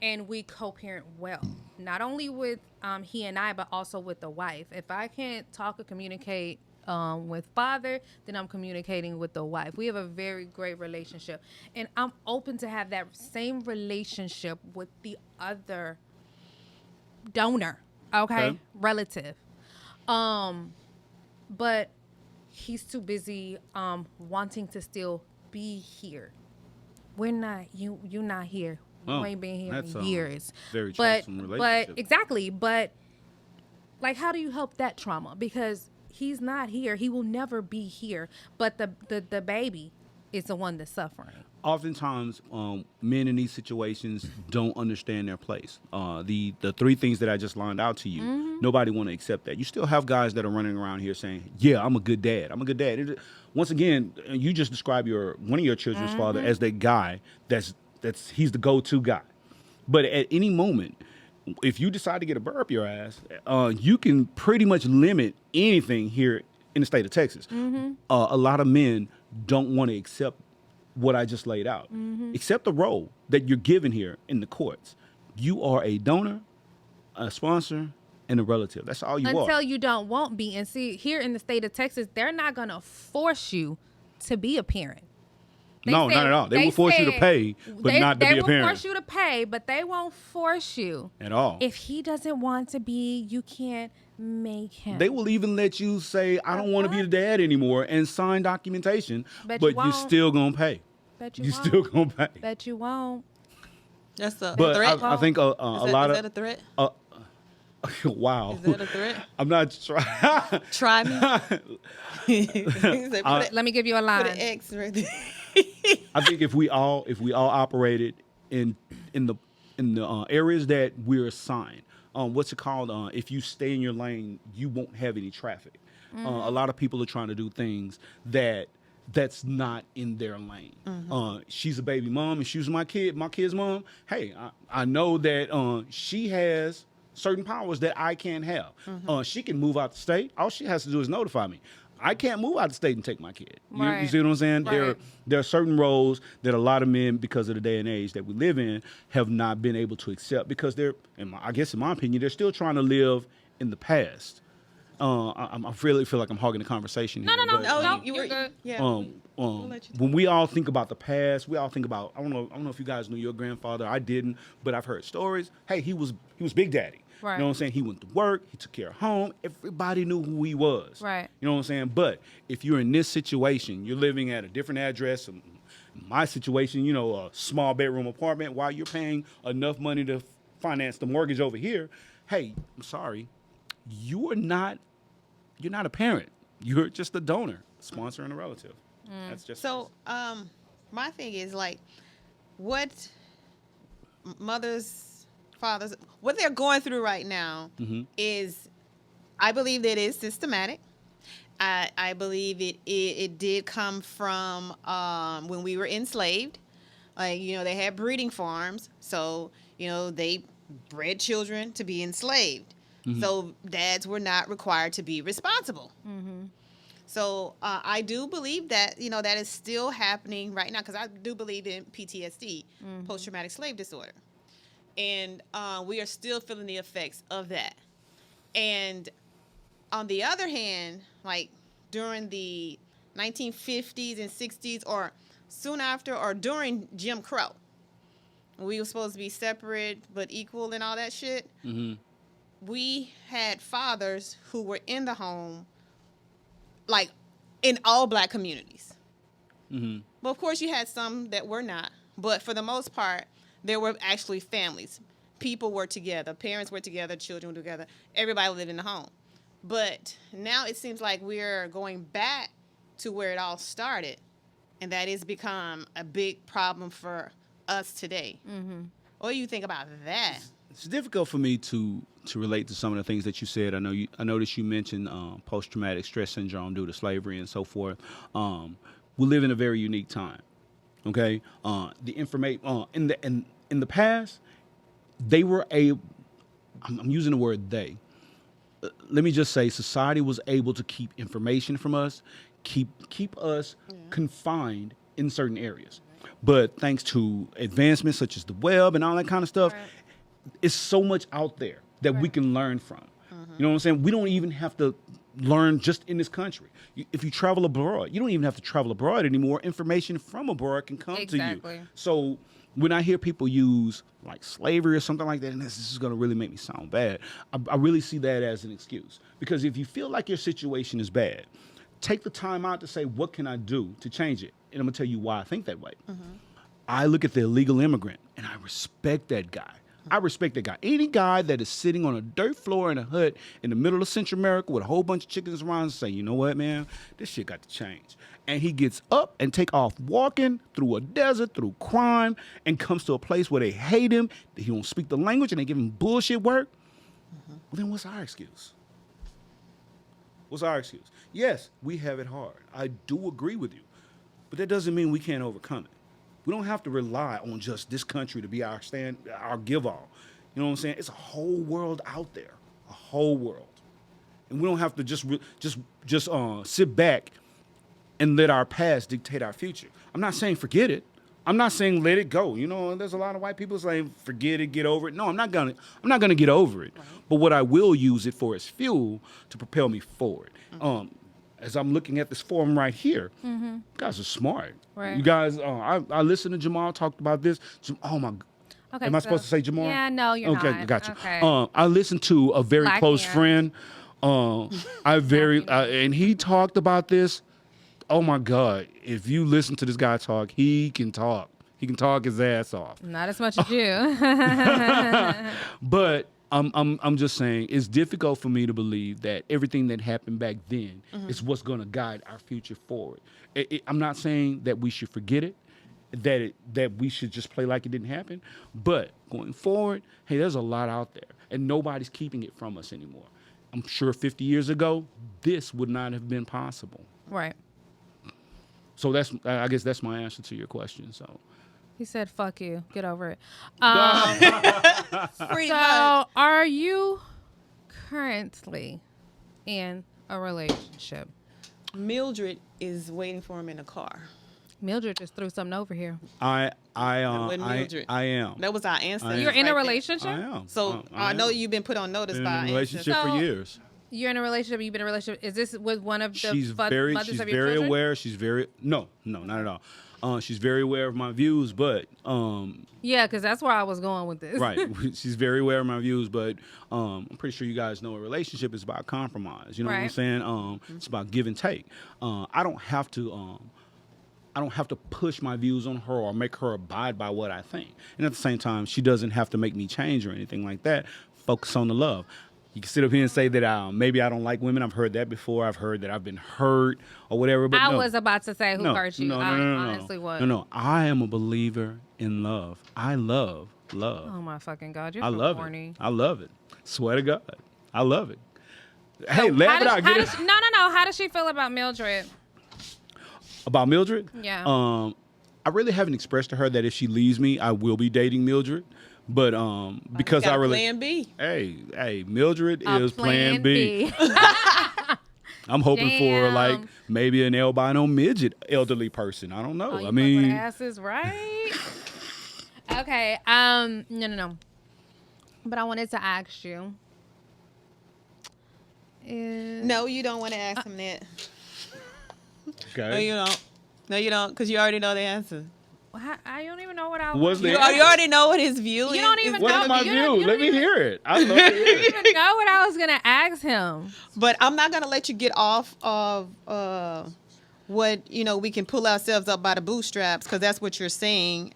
And we co-parent well, not only with he and I, but also with the wife. If I can't talk or communicate with father, then I'm communicating with the wife. We have a very great relationship, and I'm open to have that same relationship with the other donor, okay. Relative. But he's too busy wanting to still be here. We're not. You're not here. You ain't been here in years. Very troublesome relationship. But exactly. But like, how do you help that trauma? Because he's not here. He will never be here. But the baby is the one that's suffering. Oftentimes, men in these situations don't understand their place. The 3 things that I just lined out to you, nobody want to accept that. You still have guys that are running around here saying, "Yeah, I'm a good dad. I'm a good dad." Once again, you just describe one of your children's father as that guy he's the go-to guy. But at any moment, if you decide to get a burr up your ass, you can pretty much limit anything here in the state of Texas. A lot of men don't want to accept what I just laid out. Accept the role that you're given here in the courts. You are a donor, a sponsor, and a relative. That's all you are. Until you won't be. And see, here in the state of Texas, they're not going to force you to be a parent. Not at all. They will force you to pay, but not to be a parent. They will force you to pay, but they won't force you. At all. If he doesn't want to be, you can't make him. They will even let you say, "I don't want to be the dad anymore," and sign documentation, but you're still going to pay. Bet you You're won't. still going to pay. Bet you won't. That's a But threat. I think a lot of... Is that a threat? Wow. Is that a threat? I'm not trying. Try me. Let me give you a line. Put an X right there. I think if we all operated in the areas that we're assigned, what's it called? If you stay in your lane, you won't have any traffic. A lot of people are trying to do things that's not in their lane. She's a baby mom, and she was my kid's mom. Hey, I know that she has certain powers that I can't have. She can move out the state. All she has to do is notify me. I can't move out the state and take my kid. You see what I'm saying? Right. There are certain roles that a lot of men, because of the day and age that we live in, have not been able to accept because I guess in my opinion, they're still trying to live in the past. I really feel like I'm hogging the conversation here. No, you're good. Yeah. When we all think about the past, we all think about, I don't know if you guys knew your grandfather. I didn't, but I've heard stories. Hey, he was Big Daddy. Right. You know what I'm saying? He went to work. He took care of home. Everybody knew who he was. Right. You know what I'm saying? But if you're in this situation, you're living at a different address. In my situation, a small bedroom apartment, while you're paying enough money to finance the mortgage over here. Hey, I'm sorry, you're not a parent. you're just a donor, sponsoring a relative. That's just So, my thing is like, what mothers, fathers, what they're going through right now is, I believe that it is systematic. I believe it did come from when we were enslaved. Like, they had breeding farms. So, they bred children to be enslaved. So dads were not required to be responsible. So I do believe that, that is still happening right now, because I do believe in PTSD, post-traumatic slave disorder. And we are still feeling the effects of that. And on the other hand, like during the 1950s and 60s, or soon after or during Jim Crow, we were supposed to be separate but equal and all that shit. We had fathers who were in the home, like in all black communities. But of course, you had some that were not. But for the most part, there were actually families. People were together. Parents were together. Children were together. Everybody lived in the home. But now it seems like we're going back to where it all started, and that has become a big problem for us today. What do you think about that? It's difficult for me to relate to some of the things that you said. I noticed you mentioned post-traumatic stress syndrome due to slavery and so forth. We live in a very unique time. Okay, the information in the past, they were I'm using the word they. Let me just say, society was able to keep information from us, keep us confined in certain areas. But thanks to advancements such as the web and all that kind of stuff, it's so much out there that we can learn from. You know what I'm saying? We don't even have to learn just in this country. If you travel abroad, you don't even have to travel abroad anymore. Information from abroad can come to you. So when I hear people use like slavery or something like that, and this is going to really make me sound bad, I really see that as an excuse. Because if you feel like your situation is bad, take the time out to say, what can I do to change it? And I'm going to tell you why I think that way. I look at the illegal immigrant, and I respect that guy. I respect that guy. Any guy that is sitting on a dirt floor in a hut in the middle of Central America with a whole bunch of chickens around and say, you know what, man, this shit got to change. And he gets up and take off walking through a desert, through crime, and comes to a place where they hate him, that he won't speak the language, and they give him bullshit work. Well, then what's our excuse? What's our excuse? Yes, we have it hard. I do agree with you. But that doesn't mean we can't overcome it. We don't have to rely on just this country to be our give all. You know what I'm saying? It's a whole world out there, a whole world, and we don't have to just sit back and let our past dictate our future. I'm not saying forget it. I'm not saying let it go. There's a lot of white people saying forget it, get over it. No, I'm not gonna get over it. But what I will use it for is fuel to propel me forward. As I'm looking at this forum right here, you guys are smart. Right. You guys, I listened to Jamal talk about this. Oh my, Okay, am I supposed to say Jamal? Yeah, no, you're not. Okay, gotcha. Okay. I listened to a very Black close man. friend. And he talked about this. Oh my God! If you listen to this guy talk, he can talk. He can talk his ass off. Not as much as you. But I'm just saying it's difficult for me to believe that everything that happened back then is what's going to guide our future forward. I'm not saying that we should forget it, that we should just play like it didn't happen. But going forward, hey, there's a lot out there, and nobody's keeping it from us anymore. I'm sure 50 years ago, this would not have been possible. Right. So I guess that's my answer to your question. So. He said, fuck you. Get over it. Pretty So, much. are you currently in a relationship? Mildred is waiting for him in the car. Mildred just threw something over here. I Mildred. am. That was our answer. You're in a right there. relationship? I am. So I know you've been put on notice Been by in our a relationship ancestors. So- for years. You're in a relationship. You've been in a relationship. Is this with one of the She's mothers very of your children? aware. She's very no, not at all. She's very aware of my views, but Yeah, because that's where I was going with this. right, she's very aware of my views, but I'm pretty sure you guys know a relationship is about compromise. You know what I'm Right. saying? It's about give and take. I don't have to push my views on her or make her abide by what I think. And at the same time, she doesn't have to make me change or anything like that. Focus on the love. You can sit up here and say that maybe I don't like women. I've heard that before. I've heard that I've been hurt or whatever. But I no. was about to say who hurt you. No, I honestly was. No. I am a believer in love. I love love. Oh my fucking God, you're I so love corny. it. I love it. Swear to God, I love it. Hey, laugh it out. No. How does she feel about Mildred? About Mildred? Yeah. I really haven't expressed to her that if she leaves me, I will be dating Mildred. But because I really plan B. Hey, Mildred is plan B. I'm hoping for Damn. like maybe an albino midget elderly person. I don't know. Oh, I mean, asses, right? Okay. No. But I wanted to ask you. No, you don't want to ask him that. okay. No, you don't. No, you don't, because you already know the answer. I don't even know what I What's was. the You already know what his view is. You don't even What know. is my you view? don't Let me even- hear it. I love to hear You it. don't even know what I was gonna ask him. But I'm not going to let you get off of what, we can pull ourselves up by the bootstraps, because that's what you're saying.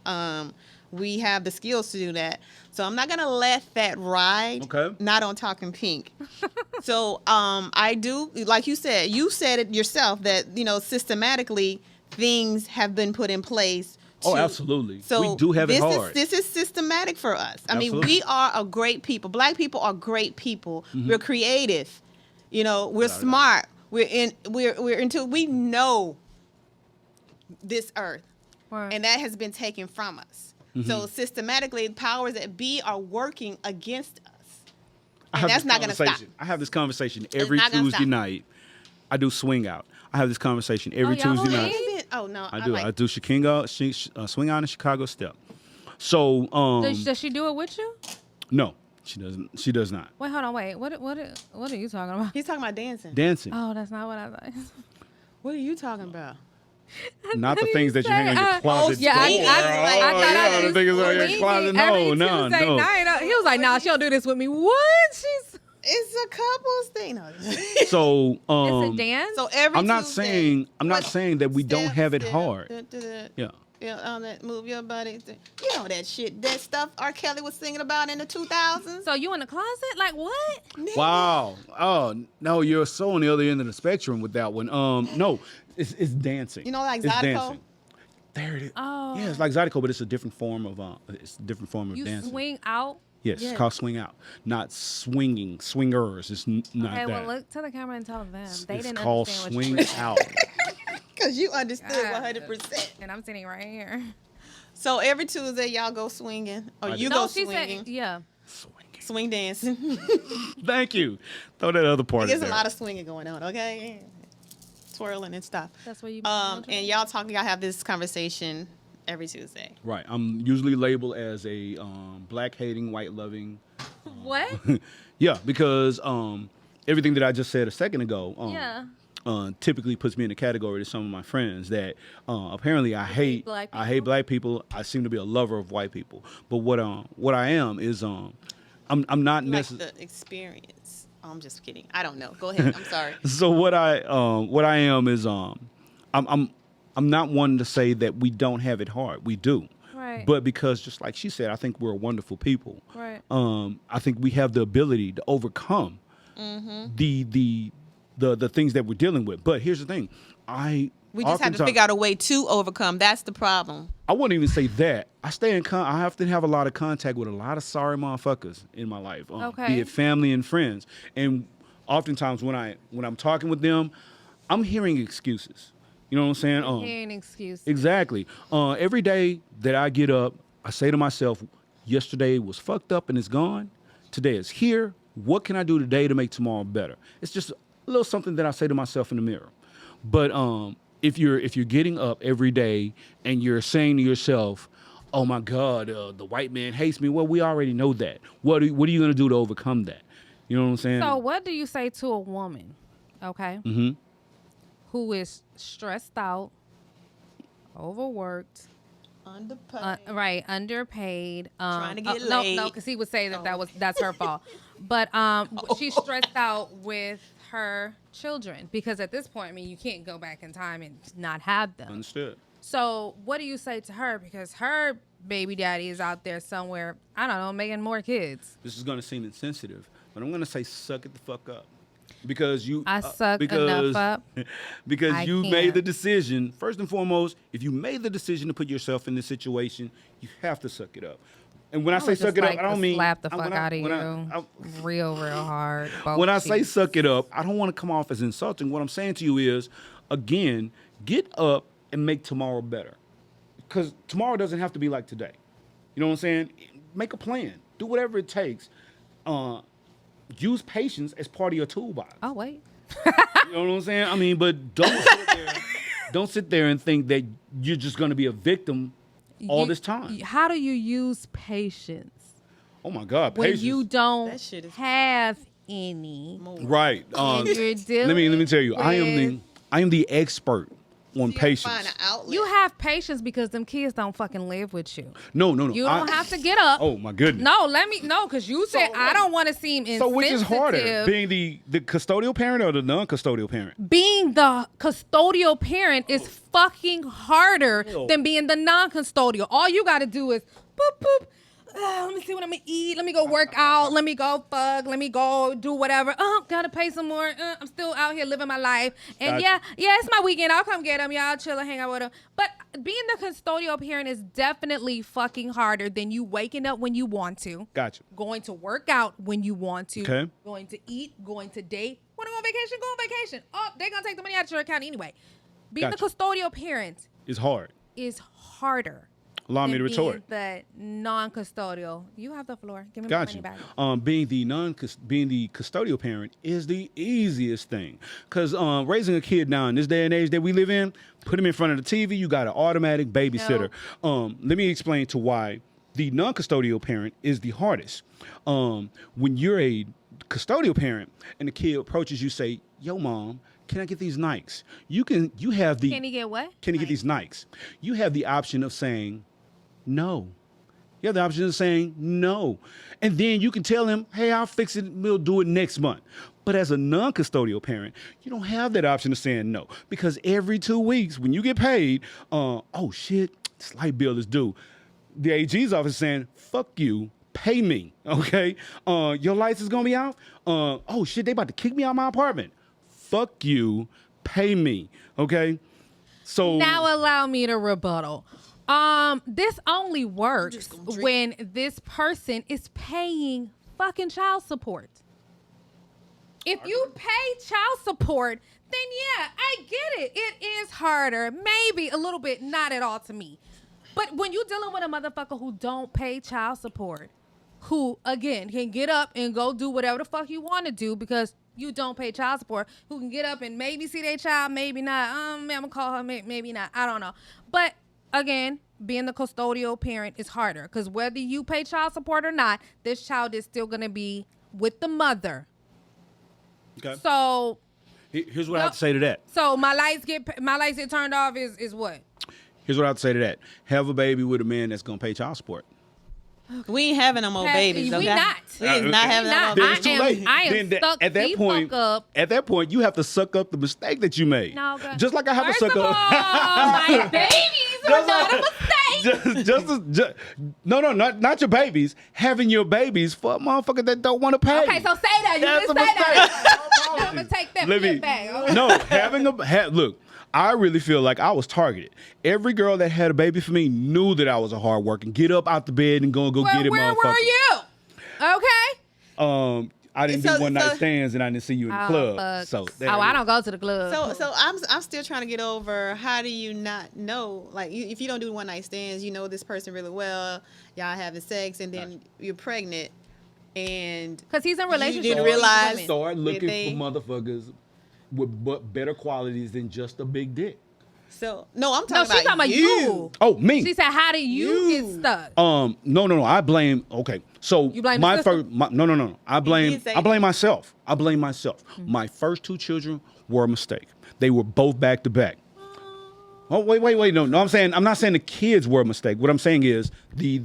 We have the skills to do that. So I'm not going to let that ride. Okay. Not on Talking Pink. So I do, like you said it yourself, that, systematically things have been put in place. Oh, absolutely. So we do have it hard. This is systematic for us. I mean, Absolutely. we are a great people. Black people are great people. We're creative. We're smart. We know this earth, Right. and that has been taken from us. So systematically, powers that be are working against us, and that's not going to stop. I have this conversation every not gonna Tuesday stop. night. I do swing out. I have this conversation every y'all Tuesday night. swing? Oh no, I do. like, I do swing out in Chicago step. So Does she do it with you? no, she doesn't. She does not. Wait, hold on. Wait. What are you talking about? he's talking about dancing. Dancing, Oh, that's not what I thought. What are you talking about? not the things that you hang on your closet Yeah, door. I thought the things on your closet. No. He was like, "Nah, she don't do this with me." What? She's It's a couples thing. No. So it's a dance. So every I'm not Tuesday, saying that we don't step, have it step, hard. Yeah. Yeah. On that move your body. You know that shit. That stuff R. Kelly was singing about in the 2000s. So you in the closet? Like what? Wow. Oh no, you're so on the other end of the spectrum with that one. No, it's dancing. You know, like It's Zydeco? dancing. There it is. Oh. Yeah, it's like Zydeco, but it's a different form of You dancing. swing out. Yes, it's called swing out, not swinging. Swingers. It's not Okay, that. well look to the camera and tell them. They it's didn't called understand what you swing were saying. out. Because you understood God. 100%. And I'm sitting right here. So every Tuesday, y'all go swinging. Or you No, go she swinging. said, yeah. Swinging. Swing dancing. Thank you. Throw that other part in There's a there. lot of swinging going on, okay? Twirling and stuff. That's where you. And y'all have this conversation every Tuesday. Right. I'm usually labeled as a black hating, white loving. What? Yeah, because everything that I just said a second ago. Yeah. Typically puts me in the category to some of my friends that apparently I hate black I hate black people. I seem to be a lover of white people. But what I am is I'm not Like necessarily. the experience. Oh, I'm just kidding. I don't know. Go ahead. I'm sorry. So what I am is I'm not one to say that we don't have it hard. We do. Right. But because just like she said, I think we're wonderful people. Right. I think we have the ability to overcome the things that we're dealing with. But here's the thing. We just have to figure out a way to overcome. That's the problem. I wouldn't even say that. I have to have a lot of contact with a lot of sorry motherfuckers in my life. Okay. Be it family and friends. And oftentimes when I'm talking with them, I'm hearing excuses. You know what I'm saying? Hearing excuses. Exactly. Every day that I get up, I say to myself, yesterday was fucked up and it's gone. Today is here. What can I do today to make tomorrow better? It's just a little something that I say to myself in the mirror. But if you're getting up every day and you're saying to yourself, oh my God, the white man hates me. Well, we already know that. What are you going to do to overcome that? You know what I'm saying? So what do you say to a woman, okay, who is stressed out, overworked, underpaid, Trying to get no, laid. because he would say that's her fault. But she's stressed out with her children because at this point, I mean, you can't go back in time and not have them. Understood. So what do you say to her because her baby daddy is out there somewhere, I don't know, making more kids? This is going to seem insensitive, but I'm gonna say suck it the fuck up. Because you I suck enough up. Because I you can't. made the decision. First and foremost, if you made the decision to put yourself in this situation, you have to suck it up. And when I say would suck just it up, like I don't to mean slap the when fuck I- out of when you, I- real hard. both when I say cheeks. suck it up, I don't want to come off as insulting. What I'm saying to you is, again, get up and make tomorrow better. Because tomorrow doesn't have to be like today. You know what I'm saying? Make a plan. Do whatever it takes. Use patience as part of your toolbox. Oh wait. You know what I'm saying? I mean, but don't sit there and think that you're just going to be a victim all this time. How do you use patience Oh my God, when patience. you don't That shit is have any? Right. And you're dealing let me tell you, I am the expert on You gotta patience. find an outlet. You have patience because them kids don't fucking live with you. No. You don't have to get up. Oh my goodness. No, because you said I don't want to seem insensitive. So which is harder, being the custodial parent or the non-custodial parent? Being the custodial parent is fucking harder Ew. than being the non-custodial. All you got to do is boop, boop. Let me see what I'm going to eat. Let me go work out. Let me go fuck. Let me go do whatever. Got to pay some more. I'm still out here living my life. And Gotcha. yeah, it's my weekend. I'll come get them. Yeah, I'll chill and hang out with them. But being the custodial parent is definitely fucking harder than you waking up when you want to. Gotcha. Going to work out when you want to. Okay. Going to eat. Going to date. Want to go on vacation? Go on vacation. Oh, they're going to take the money out of your account anyway. Being Gotcha. the custodial parent It's hard. is harder. Allow me than to retort. being the non-custodial. You have the floor. Give me Gotcha. my money back. Being the custodial parent is the easiest thing, because raising a kid now in this day and age that we live in, put him in front of the TV, you got an automatic babysitter. Let me explain to why the non-custodial parent is the hardest. When you're a custodial parent and the kid approaches you, say, "Yo, mom, can I get these Nikes?" You have the. Can he get what? Can he get these Nikes? You have the option of saying no. You have the option of saying no. And then you can tell him, "Hey, I'll fix it. We'll do it next month." But as a non-custodial parent, you don't have that option of saying no, because every 2 weeks when you get paid, oh shit, this light bill is due. The AG's office is saying, "Fuck you, pay me." Okay? Your lights is gonna be out. Oh shit, they about to kick me out of my apartment. Fuck you, pay me. Okay? So Now allow me to rebuttal. This only works when this person is paying fucking child support. If you pay child support, then yeah, I get it. It is harder. Maybe a little bit, not at all to me. But when you're dealing with a motherfucker who don't pay child support, who, again, can get up and go do whatever the fuck you want to do because you don't pay child support, who can get up and maybe see their child, maybe not. I'm going to call her, maybe not. I don't know. But, again, being the custodial parent is harder because whether you pay child support or not, this child is still going to be with the mother. okay. So, Here's what I have to say to that. so my lights get turned off is what? Here's what I have to say to that. Have a baby with a man that's gonna pay child support. We ain't having no more babies. We Okay? not. We is not having no more not. Then babies. it's too late. I am Then stuck at that the point, fuck up. At that point, you have to suck up the mistake that you made. No, girl. Just like I have First to suck of up. all, my babies are not a mistake. Not your babies. Having your babies for a motherfucker that don't want to pay. Okay, so say that. You That's just a say that. mistake. I'm gonna take that Let me- shit back. Okay. No, look, I really feel like I was targeted. Every girl that had a baby for me knew that I was a hard worker. Get up out the bed and go Well, get it, where motherfucker. were you? Okay. I didn't do one night stands and I didn't see you in the club. Fuck. So I don't go to the club. So I'm still trying to get over, how do you not know, like, if you don't do one night stands, you know this person really well, y'all having sex, and then you're pregnant, and Because he's in a relationship. didn't with these realize- women. Start looking they- for motherfuckers with better qualities than just a big dick. so no, I'm No, talking she's talking about you. Oh, me. She said, "How do you get stuck?" No. I blame. Okay, so You blame my the first. No. I blame say myself. I blame myself. My first 2 children were a mistake. They were both back to back. Oh wait. No. I'm not saying the kids were a mistake. What I'm saying is the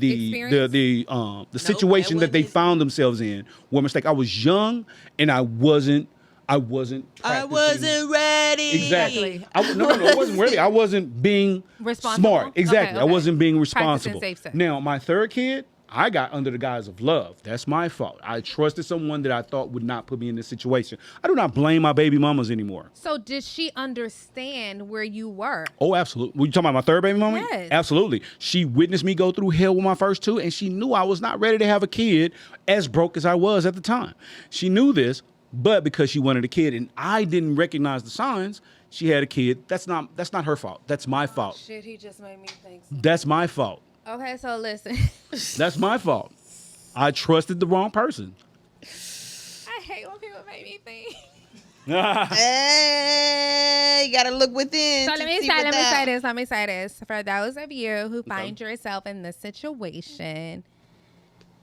situation that they found themselves in were a mistake. I was young and I wasn't practicing. ready. Exactly. I wasn't ready. I wasn't being Responsible? smart. Exactly. Okay. I wasn't being Practicing responsible. safe sex. Now, my third kid, I got under the guise of love. That's my fault. I trusted someone that I thought would not put me in this situation. I do not blame my baby mamas anymore. So did she understand where you were? Oh, absolutely. Were you talking about my third baby mama? Yes. Absolutely. She witnessed me go through hell with my first two, and she knew I was not ready to have a kid as broke as I was at the time. She knew this, but because she wanted a kid and I didn't recognize the signs, she had a kid. That's not her fault. That's my fault. Shit, he just made me think. That's my fault. Okay, so listen. That's my fault. I trusted the wrong person. I hate when people make me think. Hey, you gotta look within. So to let me see say what that- Let me say this. For those of you who find yourself in this situation,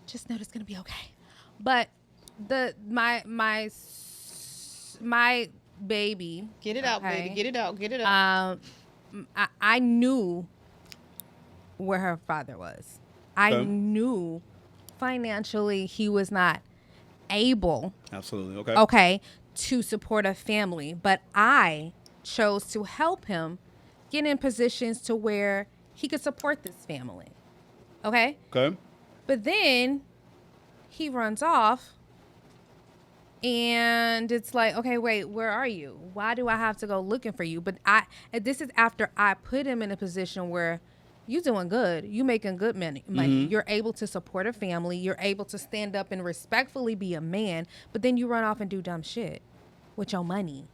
just know it's gonna be okay. But my baby. Get it out, okay, baby. Get it out. Get it out. I knew where her father was. I knew financially he was not able. Absolutely. Okay. Okay, to support a family, but I chose to help him get in positions to where he could support this family. Okay? Okay. But then he runs off and it's like, okay, wait, where are you? Why do I have to go looking for you? But this is after I put him in a position where you doing good. You making good money. Mm-hmm. You're able to support a family. You're able to stand up and respectfully be a man. But then you run off and do dumb shit with your money.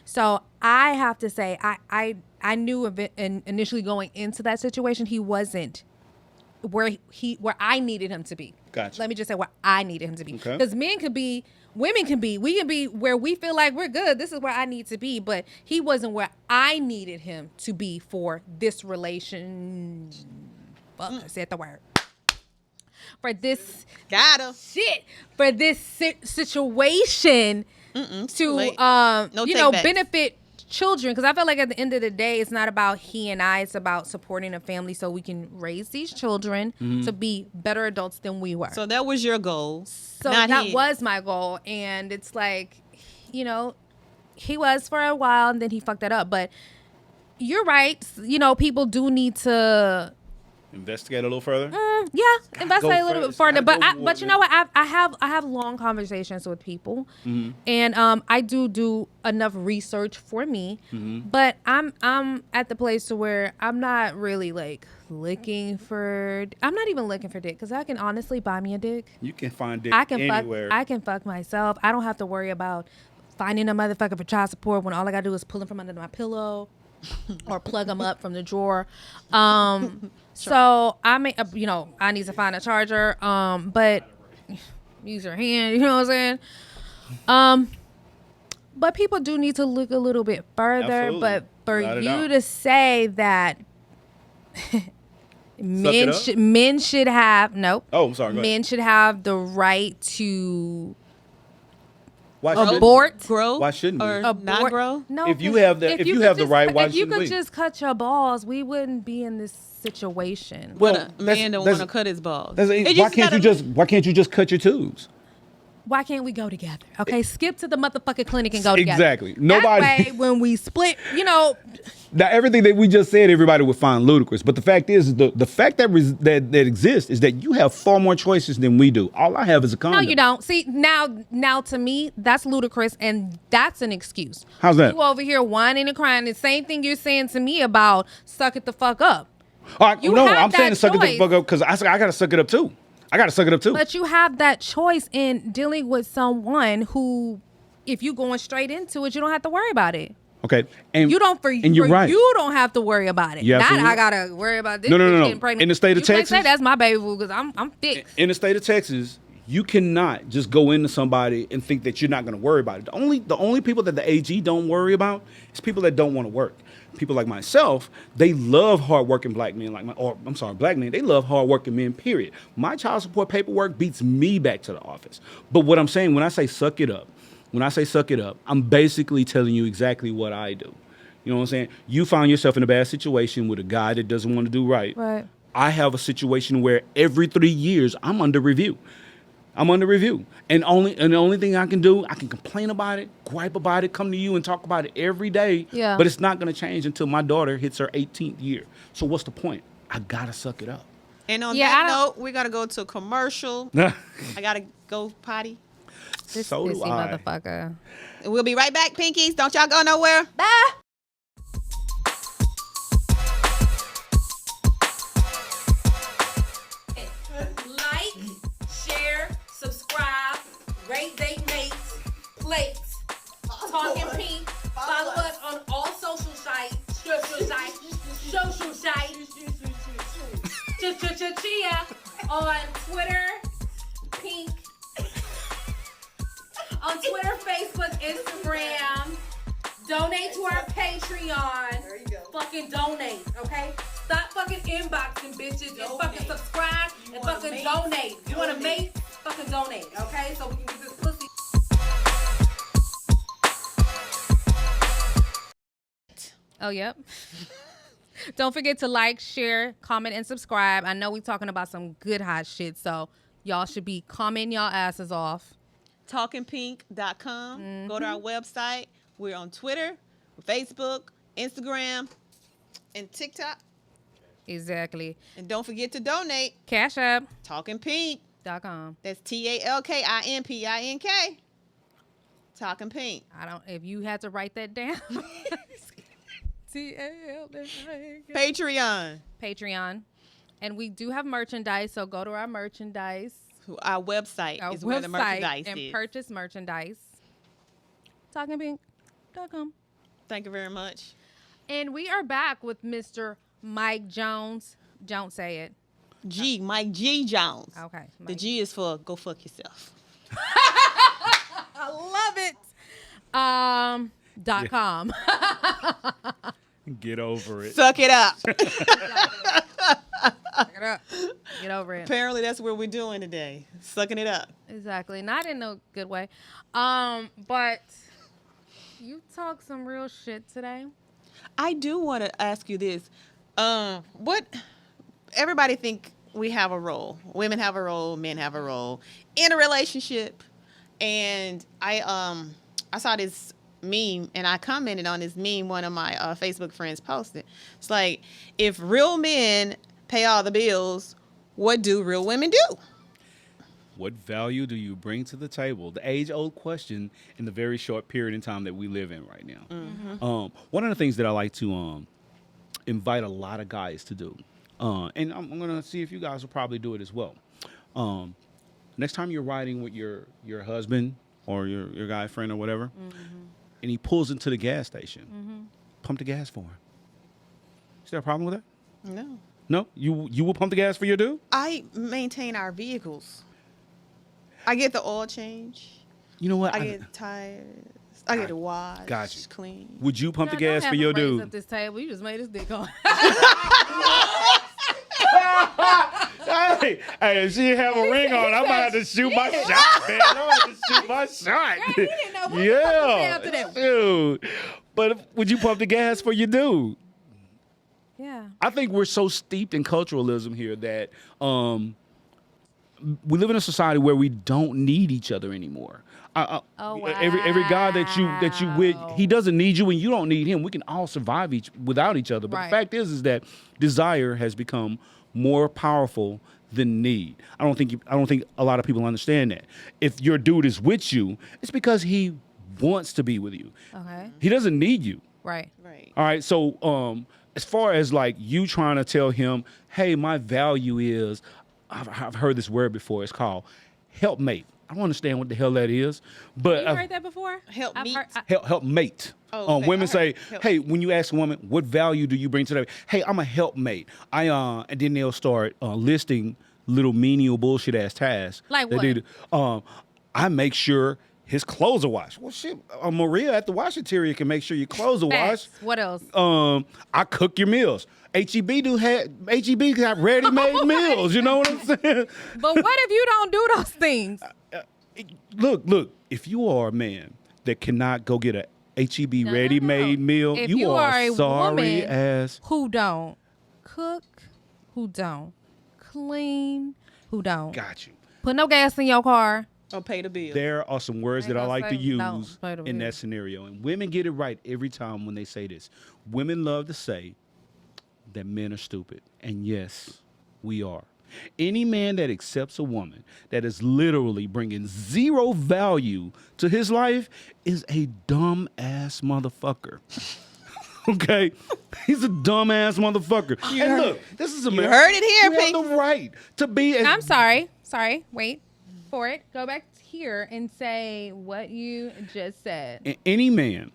So I have to say, I knew of it, and initially going into that situation, he wasn't where I needed him to be. Gotcha. Let me just say where I needed him to be. Okay. Because men could be, women can be, we can be where we feel like we're good. This is where I need to be. But he wasn't where I needed him to be for this relation. Fuck, I said the word. For this. Got him. Shit. For this situation to, take-backs. benefit children. Because I feel like at the end of the day, it's not about he and I. It's about supporting a family so we can raise these children to be better adults than we were. So that was your goal. So that was my goal. And it's like, he was for a while and then he fucked that up. But you're right. People do need to investigate a little further. Investigate a little bit further. But you know what? I have long conversations with people, and I do enough research for me. But I'm at the place to where I'm not really like looking for. I'm not even looking for dick because I can honestly buy me a dick. You can find dick anywhere. I can fuck myself. I don't have to worry about finding a motherfucker for child support when all I gotta do is pull him from under my pillow. Or plug them up from the drawer. So I may, I need to find a charger. But use your hand. You know what I'm saying? But people do need to look a little bit further. Absolutely. But for Without a you doubt. to say that men should have Oh, I'm sorry. Go ahead. men should have the right to Why shouldn't abort. Grow? Why shouldn't we? Or Abort. not grow? No, If you 'cause have the- if you have the right, why if you shouldn't could we? just cut your balls, we wouldn't be in this situation. But Well, a man don't want to cut his balls. Why can't you just cut your tubes? Why can't we go together? Okay, skip to the motherfucking clinic and go together. Exactly. Nobody. That way, when we split, Now, everything that we just said, everybody would find ludicrous. But the fact is, the fact that exists is that you have far more choices than we do. All I have is a condom. no, you don't. See, now to me, that's ludicrous, and that's an excuse. How's that? You over here whining and crying. The same thing you're saying to me about suck it the fuck up. You No, have I'm saying that to suck it the choice. fuck up because I got to suck it up too. But you have that choice in dealing with someone who, if you going straight into it, you don't have to worry about it. Okay. And You don't and you're right. You don't have to worry about it. Yeah, Not absolutely. I gotta worry about this. No. bitch getting pregnant. In the state of you can't Texas- say that's my baby because I'm fixed. In the state of Texas, you cannot just go into somebody and think that you're not going to worry about it. The only people that the AG don't worry about is people that don't want to work. People like myself, they love hardworking black men black men. They love hardworking men, period. My child support paperwork beats me back to the office. But what I'm saying, when I say suck it up, I'm basically telling you exactly what I do. You know what I'm saying? You find yourself in a bad situation with a guy that doesn't want to do right. Right. I have a situation where every 3 years I'm under review. And the only thing I can do, I can complain about it, gripe about it, come to you and talk about it every day. Yeah. But it's not going to change until my daughter hits her 18th year. So what's the point? I got to suck it up. And on Yeah, that note, we got to go to a commercial. I got to go potty. This So do pissy I. motherfucker. We'll be right back, Pinkies. Don't y'all go nowhere. Bye. Like, share, subscribe, rate they mates, plates, Talking Pink. Follow us on all social sites. Chia on Twitter, Pink. On Twitter, Facebook, Instagram. Donate to our Patreon. There you go. Fucking donate, okay? Stop fucking inboxing bitches and fucking subscribe and fucking donate. You want to mate? Fucking donate, okay? So we can get this pussy. Oh, yep. Don't forget to like, share, comment, and subscribe. I know we talking about some good hot shit, so y'all should be commenting y'all asses off. TALKinPINk.com. Go to our website. We're on Twitter, Facebook, Instagram, and TikTok. Exactly. And don't forget to donate. Cash App. TALKinPINk.com. That's TALKinPINK. Talking Pink. If you had to write that down. Patreon. Patreon. And we do have merchandise, so go to our merchandise. Our website is where the merchandise and is. purchase merchandise. TALKinPINK.com. Thank you very much. And we are back with Mr. Mike Jones. Don't say it. Mike G. Jones. Okay. The Mike. G is for go fuck yourself. I love it. .com. Get over it. Suck it up. Get over it. Apparently that's what we're doing today. Sucking it up. Exactly. Not in a good way. But you talk some real shit today. I do want to ask you this. What everybody think we have a role. Women have a role, men have a role in a relationship. And I saw this meme and I commented on this meme one of my Facebook friends posted. It's like, if real men pay all the bills, what do real women do? What value do you bring to the table? The age-old question in the very short period in time that we live in right now. Mm-hmm. One of the things that I like to invite a lot of guys to do, and I'm going to see if you guys will probably do it as well. Next time you're riding with your husband or your guy friend or whatever, and he pulls into the gas station, pump the gas for him. Is there a problem with that? No. No? You will pump the gas for your dude? I maintain our vehicles. I get the oil change. You know what? I get tires. I get a wash. Got you. Clean. Would you pump the Don't gas have for him your raise dude? Up this table. You just made his dick on. Hey, if she have a ring on, I might have to shoot my shot, man. I might have to shoot my shot. Girl, he didn't know what the fuck to say after that. Dude. But would you pump the gas for your dude? Yeah. I think we're so steeped in culturalism here that we live in a society where we don't need each other anymore. Oh, wow. Every guy that you with, he doesn't need you and you don't need him. We can all survive without each other. But Right. the fact is that desire has become more powerful than need. I don't think a lot of people understand that. If your dude is with you, it's because he wants to be with you. Okay. He doesn't need you. Right. Right. All right. So as far as like you trying to tell him, hey, my value is, I've heard this word before. It's called helpmate. I don't understand what the hell that is, but You heard that before? Help I've me. heard- helpmate. Oh, okay. Women I say, heard help. hey, when you ask a woman, what value do you bring to that? Hey, I'm a helpmate. And then they'll start listing little menial bullshit ass tasks. Like that what? they do. I make sure his clothes are washed. Well, shit, Maria at the washateria can make sure your clothes are washed. Facts. What else? I cook your meals. HEB got ready-made meals. You know what I'm saying? But what if you don't do those things? Look. If you are a man that cannot go get a HEB No. ready-made meal, If you you are are a sorry woman as. Who don't cook? Who don't clean? Who don't Got you. put no gas in your car? Or pay the bill. There are some words Ain't that I gonna like to say no, use play the in bill. that scenario, and women get it right every time when they say this. Women love to say that men are stupid, and yes, we are. Any man that accepts a woman that is literally bringing zero value to his life is a dumb ass motherfucker. Okay? He's a dumb ass motherfucker. And look, this is America. heard it here, You Pink. have the right to be as I'm sorry. Sorry. Wait for it. Go back here and say what you just said. any man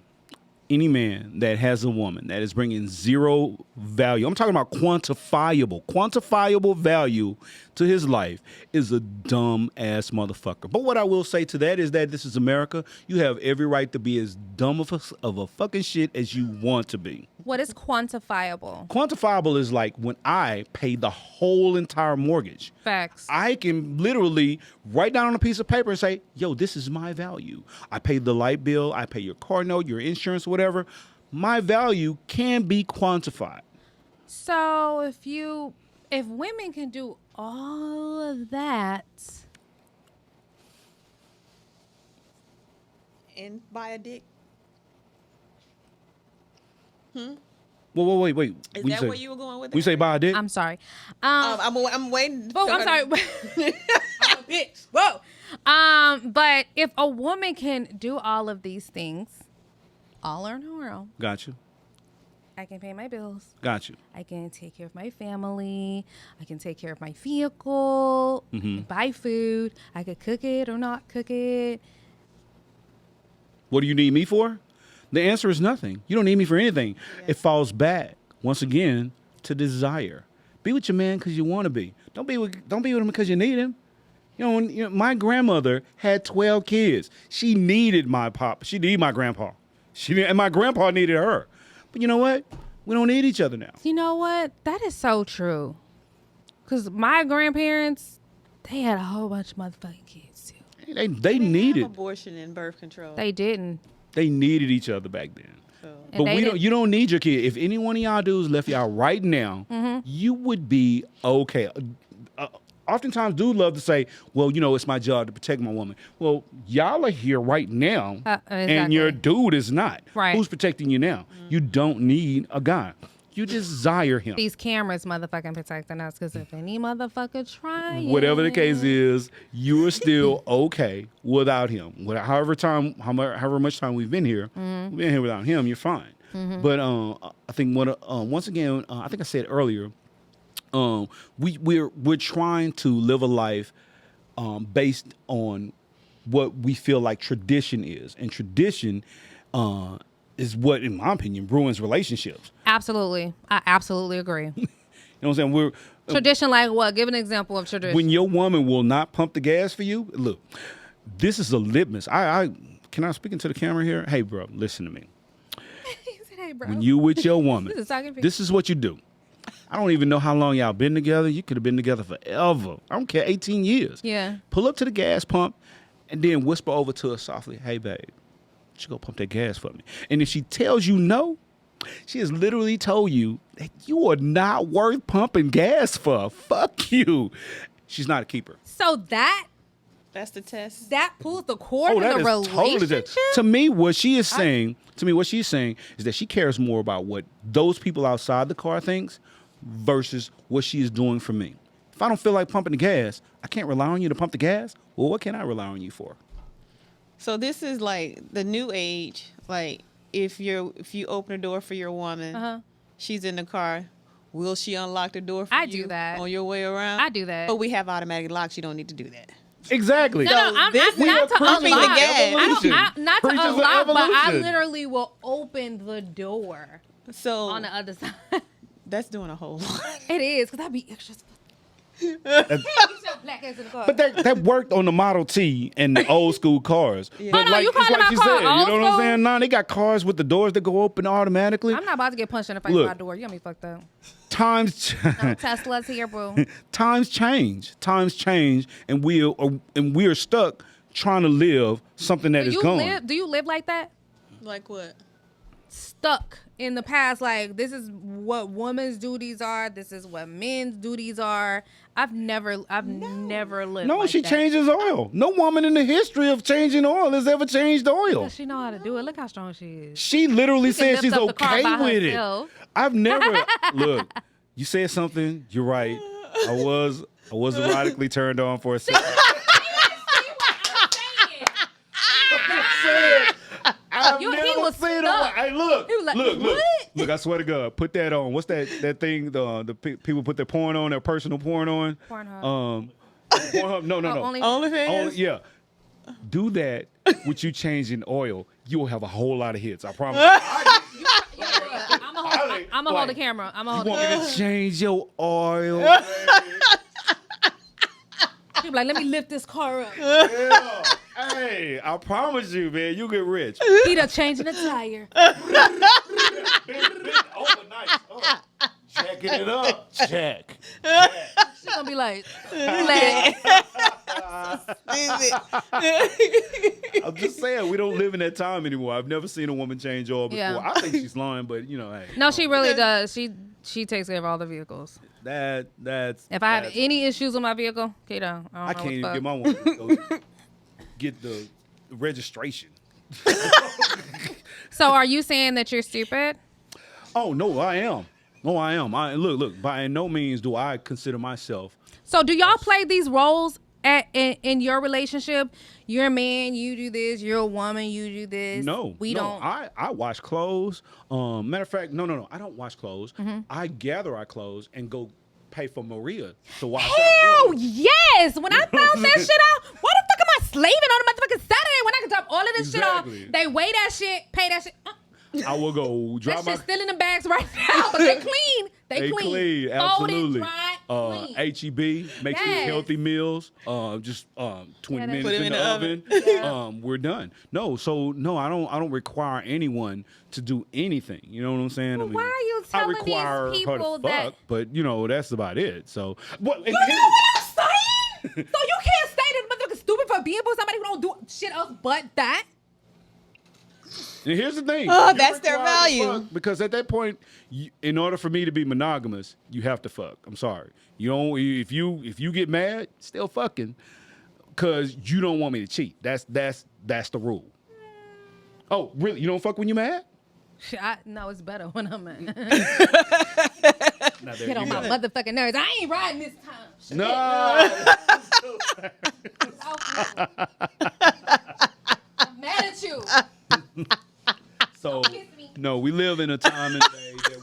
that has a woman that is bringing zero value, I'm talking about quantifiable value to his life, is a dumb ass motherfucker. But what I will say to that is that this is America. You have every right to be as dumb of a fucking shit as you want to be. What is quantifiable? Quantifiable is like when I pay the whole entire mortgage. Facts. I can literally write down on a piece of paper and say, yo, this is my value. I pay the light bill, I pay your car note, your insurance, whatever. My value can be quantified. So if women can do all of that, And buy a dick. Wait. When Is you that say- where you were going with it? when you say buy a dick? I'm sorry. I'm waiting. Oh, I'm sorry. Bitch. Whoa. But if a woman can do all of these things, all on her own, Got you. I can pay my bills. Got you. I can take care of my family. I can take care of my vehicle, buy food. I could cook it or not cook it. What do you need me for? The answer is nothing. You don't need me for anything. It falls back, once again, to desire. Be with your man because you want to be. Don't be with him because you need him. You know, my grandmother had 12 kids. She needed my pop. She needed my grandpa. And my grandpa needed her. But you know what? We don't need each other now. You know what? That is so true. Because my grandparents, they had a whole bunch of motherfucking kids too. They needed. abortion and birth control. They didn't. They needed each other back then. And But you don't need your kid. If any one of y'all dudes left y'all right now, you would be okay. Oftentimes dudes love to say, well, it's my job to protect my woman. Well, y'all are here right now, and exactly. your dude is not. Right. Who's protecting you now? You don't need a guy. You desire him. These cameras motherfucking protecting us because if any motherfucker try Whatever the case is, you are still okay without him. However much time we've been here, we've been here without him, you're fine. But I think once again, I think I said earlier, we're trying to live a life based on what we feel like tradition is, and tradition is what, in my opinion, ruins relationships. Absolutely. I absolutely agree. You know what I'm saying? Tradition like what? Give an example of tradition. When your woman will not pump the gas for you, look, this is a litmus. Can I speak into the camera here? Hey, bro, listen to me. He said, hey, bro. When you with your woman, This is TALKinPINk. this is what you do. I don't even know how long y'all been together. You could have been together forever. I don't care, 18 years. Yeah. Pull up to the gas pump and then whisper over to her softly, hey, babe, she go pump that gas for me. And if she tells you no, she has literally told you that you are not worth pumping gas for. Fuck you. She's not a keeper. So That's the test. that pulls the cord of that the is relationship? To me, what she is saying, is that she cares more about what those people outside the car thinks versus what she is doing for me. If I don't feel like pumping the gas, I can't rely on you to pump the gas. Well, what can I rely on you for? So this is like the new age. Like if you open the door for your woman, she's in the car. Will she unlock the door for I you do that. on your way around? I do that. But we have automatic locks. You don't need to do that. Exactly. No, I'm this not is to pumping the unlock. gas. Not to Preachers of unlock, but I evolution. literally will open the door So on the other side. that's doing a whole lot. It is, because I be extra. Black ass in the car. But that worked on the Model T and the old school cars. But Hold on, you it's calling my you car said, you old know what I'm school? saying? Nah, they got cars with the doors that go open automatically. I'm not about to get punched in the face Look. by a door. You got me fucked up. Times No Teslas here, boo. times change, and we are stuck trying to live something that is gone. Do you live like that? Like what? Stuck in the past, like this is what women's duties are. This is what men's duties are. I've never lived. No, like she that. changes oil. No woman in the history of changing oil has ever changed oil. She know how to do it. Look how strong she is. She literally She can said she's lift up the car okay by with herself. it. I've never look. You said something. You're right. I I was erotically turned on for a second. I've He never was seen stuck. Hey, look, He was like, look. what? Look, I swear to God, put that on. What's that thing the people put their porn on, their personal porn on? Pornhub. Pornhub? No. OnlyFans? Yeah. Do that with you changing oil. You will have a whole lot of hits. I promise. I'm gonna hold the camera. I'm gonna You hold the want me camera. to change your oil? She be like, let me lift this car up. Yeah. Hey, I promise you, man, you get rich. He done changing the tire. Overnight. Checking it up. Check. She's gonna be like, flat. I'm just saying, we don't live in that time anymore. I've never seen a woman change oil before. Yeah. I think she's lying, but hey. No, she really does. She takes care of all the vehicles. That's. If I have any issues with my vehicle, Keto, I can't even get my one. Go get the registration. So, are you saying that you're stupid? Oh no, I am. No, I am. Look. By no means do I consider myself. So, do y'all play these roles in your relationship? You're a man, you do this. You're a woman, you do this. No, we don't. I wash clothes. Matter of fact, no. I don't wash clothes. Mm-hmm. I gather our clothes and go pay for Maria to wash. Hell yes! When I found that shit out, why the fuck am I slaving on a motherfucking Saturday when I can drop all of this Exactly. shit off? They weigh that shit, pay that shit. I will go That drop my. shit's still in the bags right now, but they clean. They clean. Absolutely. Folded, dry, clean. HEB makes these Yes. healthy meals. Just 20 minutes Put 'em in the oven. We're done. No, I don't require anyone to do anything. You know what I'm saying? Well, why are you I telling require these her people to that- fuck, but that's about it. So what? You know what I'm saying? So you can't say that motherfucking stupid for being with somebody who don't do shit else but that. And here's the thing. Oh, You that's their require to value. fuck because at that point, in order for me to be monogamous, you have to fuck. I'm sorry. You don't. If you get mad, still fucking, because you don't want me to cheat. That's the rule. Oh, really? You don't fuck when you mad? No, it's better when I'm mad. Now, there Get on you my go. motherfucking nerves. I ain't riding this time. No. I'm mad at you. So Kiss me. no, we live in a time and day that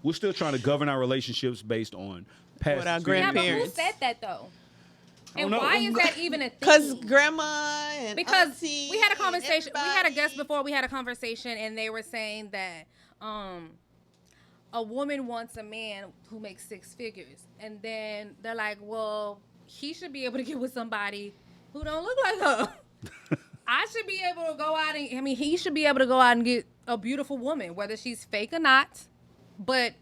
we're still trying to govern our relationships based on past What our experience. Yeah, but who Grandparents. said that though? And know. why is that even a thing? Because grandma and Because auntie we had a and conversation. We had a guest everybody. before. We had a conversation, and they were saying that a woman wants a man who makes six figures, and then they're like, "Well, he should be able to get with somebody who don't look like her." I should be able to go out and he should be able to go out and get a beautiful woman, whether she's fake or not. But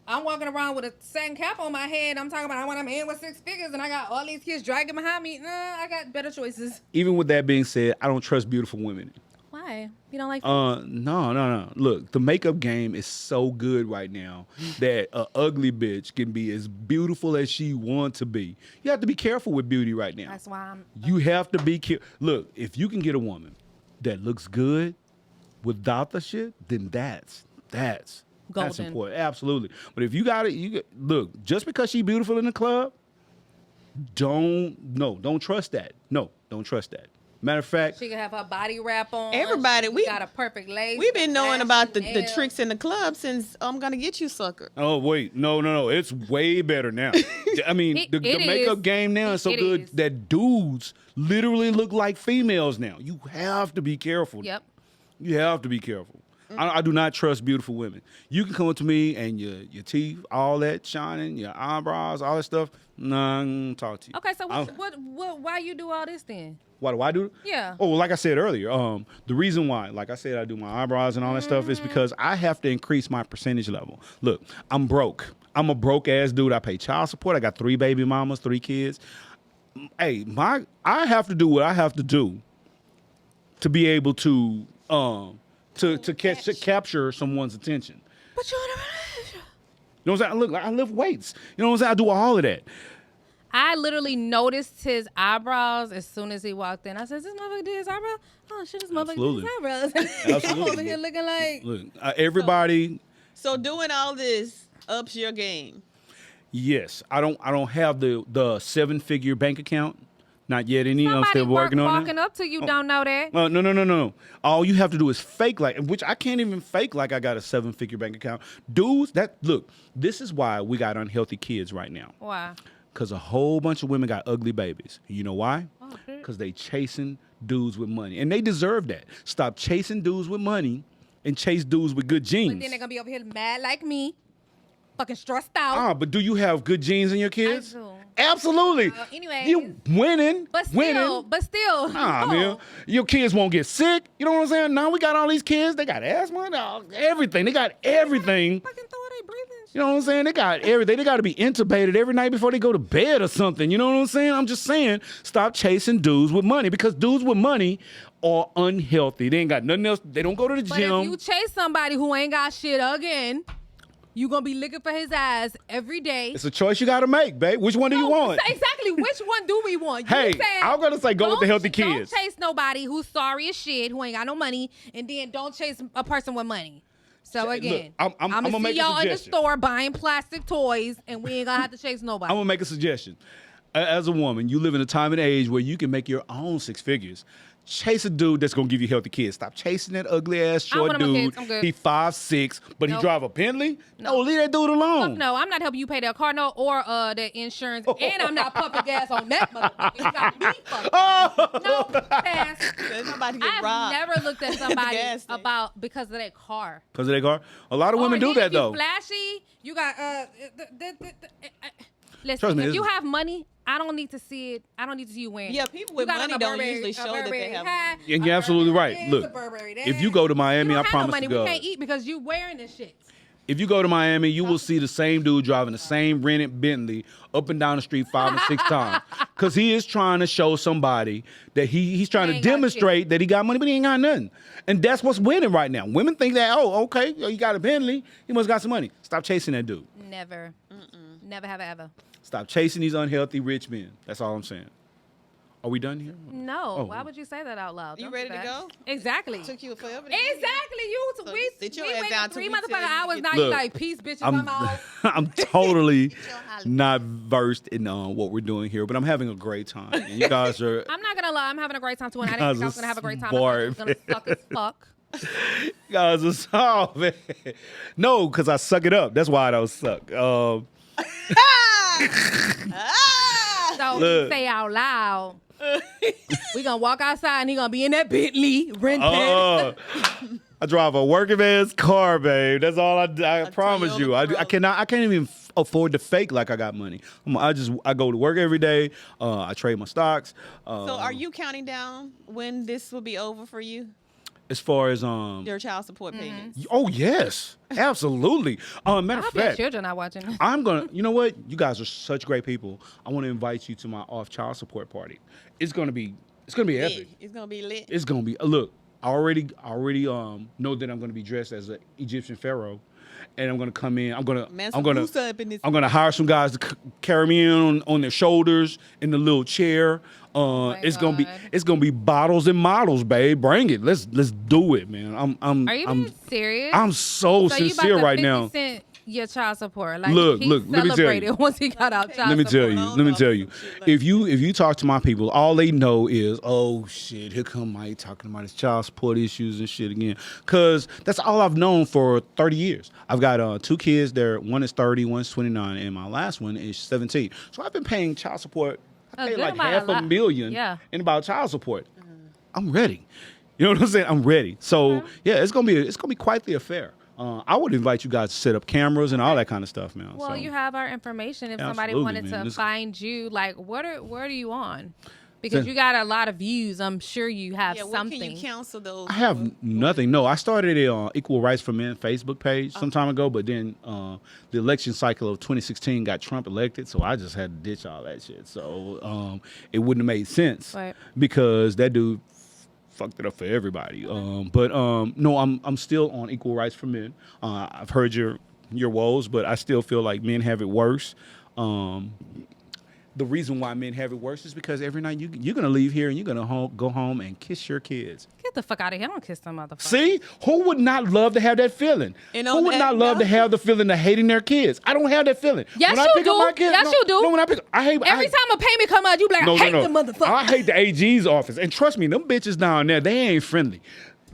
I'm walking around with a satin cap on my head. I'm talking about I want a man with six figures, and I got all these kids dragging behind me. Nah, I got better choices. Even with that being said, I don't trust beautiful women. Why? You don't like? No. Look, the makeup game is so good right now that a ugly bitch can be as beautiful as she wants to be. You have to be careful with beauty right now. That's why I'm. You have to be careful. Look, if you can get a woman that looks good without the shit, then that's Golden. important. Absolutely. But if you got it, look, just because she's beautiful in the club, don't trust that. No, don't trust that. Matter of fact, She can have her body wrap on. Everybody, She we got a perfect lace. We've been knowing lashes, about the nails. tricks in the club since I'm gonna get you sucker. oh wait, no, it's way better now. I mean, It the makeup is. game now is so It good is. that dudes literally look like females now. You have to be careful. Yep. You have to be careful. I do not trust beautiful women. You can come up to me and your teeth, all that shining, your eyebrows, all that stuff. Nah, I don't talk to you. Okay, so why you do all this then? Why do I do it? Yeah. Oh, well, like I said earlier, the reason why, like I said, I do my eyebrows and all that stuff is because I have to increase my percentage level. Look, I'm broke. I'm a broke ass dude. I pay child support. I got 3 baby mamas, 3 kids. Hey, I have to do what I have to do to be able to capture someone's attention. But you're in a relationship. You know what I'm saying? Look, I lift weights. You know what I'm saying? I do all of that. I literally noticed his eyebrows as soon as he walked in. I said, "This motherfucker did his eyebrows? Oh shit, this motherfucker did his eyebrows." I'm Absolutely. over here looking like. Look, everybody. So doing all this ups your game. Yes, I don't have the 7-figure bank account. Not yet. I'm Somebody still working on walking it. up to you don't know that. No. All you have to do is fake which I can't even fake like I got a 7-figure bank account. Dudes, this is why we got unhealthy kids right now. Why? Because a whole bunch of women got ugly babies. You know why? Oh, shit. Because they chasing dudes with money. And they deserve that. Stop chasing dudes with money and chase dudes with good genes. But then they're going to be over here mad like me. Fucking stressed out. But do you have good genes in your kids? I do. Absolutely. Anyway. You winning. But still. Man. No. Your kids won't get sick. You know what I'm saying? Now we got all these kids. They got asthma, everything. They got everything. Fucking throw they breathing. You know what I'm saying? They got everything. They got to be intubated every night before they go to bed or something. You know what I'm saying? I'm just saying, stop chasing dudes with money because dudes with money are unhealthy. They ain't got nothing else. They don't go to the But gym. if you chase somebody who ain't got shit again, you gonna be looking for his ass every day. It's a choice you got to make, babe. Which one do you want? Exactly. Which one do we want? You Hey, said, I'm going to say go with the healthy kids. Don't chase nobody who's sorry as shit, who ain't got no money, and then don't chase a person with money. So again, look, I'm gonna gonna see make a y'all in the suggestion. store buying plastic toys, and we ain't gonna have to chase nobody. I'm going to make a suggestion. As a woman, you live in a time and age where you can make your own 6 figures. Chase a dude that's gonna give you healthy kids. Stop chasing that ugly ass short want my dude. kids. I'm good. He 5'6", but Nope. he drive a Bentley. No, leave that dude alone. Fuck no, I'm not helping you pay their car note or their insurance, and I'm not pumping gas on that motherfucker. You got me fucked. No, pass. Somebody get I've robbed. never looked at somebody gas station. because of their car. Because of their car. A lot of women do that though. You flashy. You got listen. Trust me, If this you is- have money, I don't need to see it. I don't need to see you wearing. Yeah, it. people You with got money on a don't Burberry- usually a show that they Burberry have hat, money. And a you're absolutely Burberry right. this, Look, a Burberry if that. you go to Miami, you I don't have promise no money. to God. We can't eat because you wearing this shit. If you go to Miami, you will see the same dude driving the same rented Bentley up and down the street 5 or 6 times. Because he is trying to show somebody that he's trying He to ain't got demonstrate that he got money, but he ain't got nothing. And that's what's winning right now. Women think that, oh, okay, you got a Bentley, he must got some money. Stop chasing that dude. Never. Never have I ever. Stop chasing these unhealthy rich men. That's all I'm saying. Are we done here? No. Oh. Why would you say that out loud? You Don't ready do to that. go? Exactly. Took you forever. To get here. Exactly. You. So we sit your we ass waited down 3 till we tell motherfucking you hours. get- Now Look, you like, peace, bitch, I'm out. I'm totally your Hollywood. not versed in what we're doing here, but I'm having a great time. And you guys are. I'm not gonna lie. I'm having a great time too, and I didn't Guys think I was are gonna have a great time. I smart, thought it was gonna suck as fuck. You guys are so man. No, because I suck it up. That's why I don't suck. So Look. say out loud. We gonna walk outside and he gonna be in that Bentley rented. I drive a working man's car, babe. That's all I promise you. I can't even afford to fake like I got money. I go to work every day. I trade my stocks. So are you counting down when this will be over for you? As far as Your child support payments. oh yes, absolutely. Matter I of hope your fact, children are watching. I'm gonna. You know what? You guys are such great people. I want to invite you to my off child support party. It's gonna be epic. It's gonna be lit. It's gonna be look. I already know that I'm gonna be dressed as an Egyptian pharaoh, and I'm gonna come in. I'm gonna hire some guys to carry me in on their shoulders in the little chair. It's gonna be bottles and models, babe. Bring it. Let's do it, man. Are you being serious? I'm so you sincere about to right 50 now. Cent your child support. Like Look, he let me tell you. celebrated once he got out child Let me tell support. you. Let me tell you. If you talk to my people, all they know is, oh shit, here come Mike talking about his child support issues and shit again. Cause that's all I've known for 30 years. I've got 2 kids. One is 30, one's 29, and my last one is 17. So I've been paying child support. I paid like $500,000 Yeah. in about child support. I'm ready. You know what I'm saying? I'm ready. So yeah, it's gonna be quite the affair. I would invite you guys to set up cameras and all that kind of stuff, man. Well, So, you have our information. If somebody absolutely, wanted man. to find you, like, what are you on? Because you got a lot of views. I'm sure you have something. What can you counsel those? I have nothing. No, I started a Equal Rights for Men Facebook page some time ago, but then the election cycle of 2016 got Trump elected, so I just had to ditch all that shit. So it wouldn't have made sense because that dude fucked it up for everybody. No, I'm still on Equal Rights for Men. I've heard your woes, but I still feel like men have it worse. The reason why men have it worse is because every night you're gonna leave here and you're gonna go home and kiss your kids. Get the fuck out of here. I don't kiss them motherfuckers. See, who would not love to have that feeling? Who would not love to have the feeling of hating their kids? I don't have that feeling. Yes, when you I pick do. Up my kids, Yes, you do. No, when I pick, I hate Every time a payment come out, you be like, I hate the motherfucker. I hate the AG's office, and trust me, them bitches down there, they ain't friendly.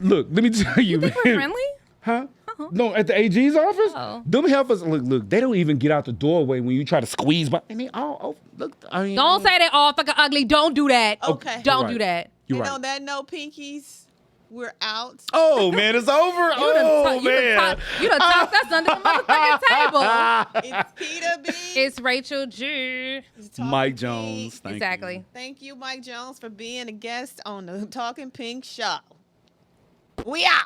Look, let me tell you, think we're friendly? Huh? No, at the AG's office, Oh. them helpers. Look, they don't even get out the doorway when you try to squeeze by. And they all look. I mean, Don't say they all fucking ugly. Don't do that. Okay. Don't You're do right. that. You're And right. on that note, Pinkies, we're out. Oh man, it's over. You done talked us under the motherfucking table. It's Peter B. It's Rachel G. It's Talking Mike Pink. Jones. Thank Exactly. you. Thank you, Mike Jones, for being a guest on the Talking Pink show. We out.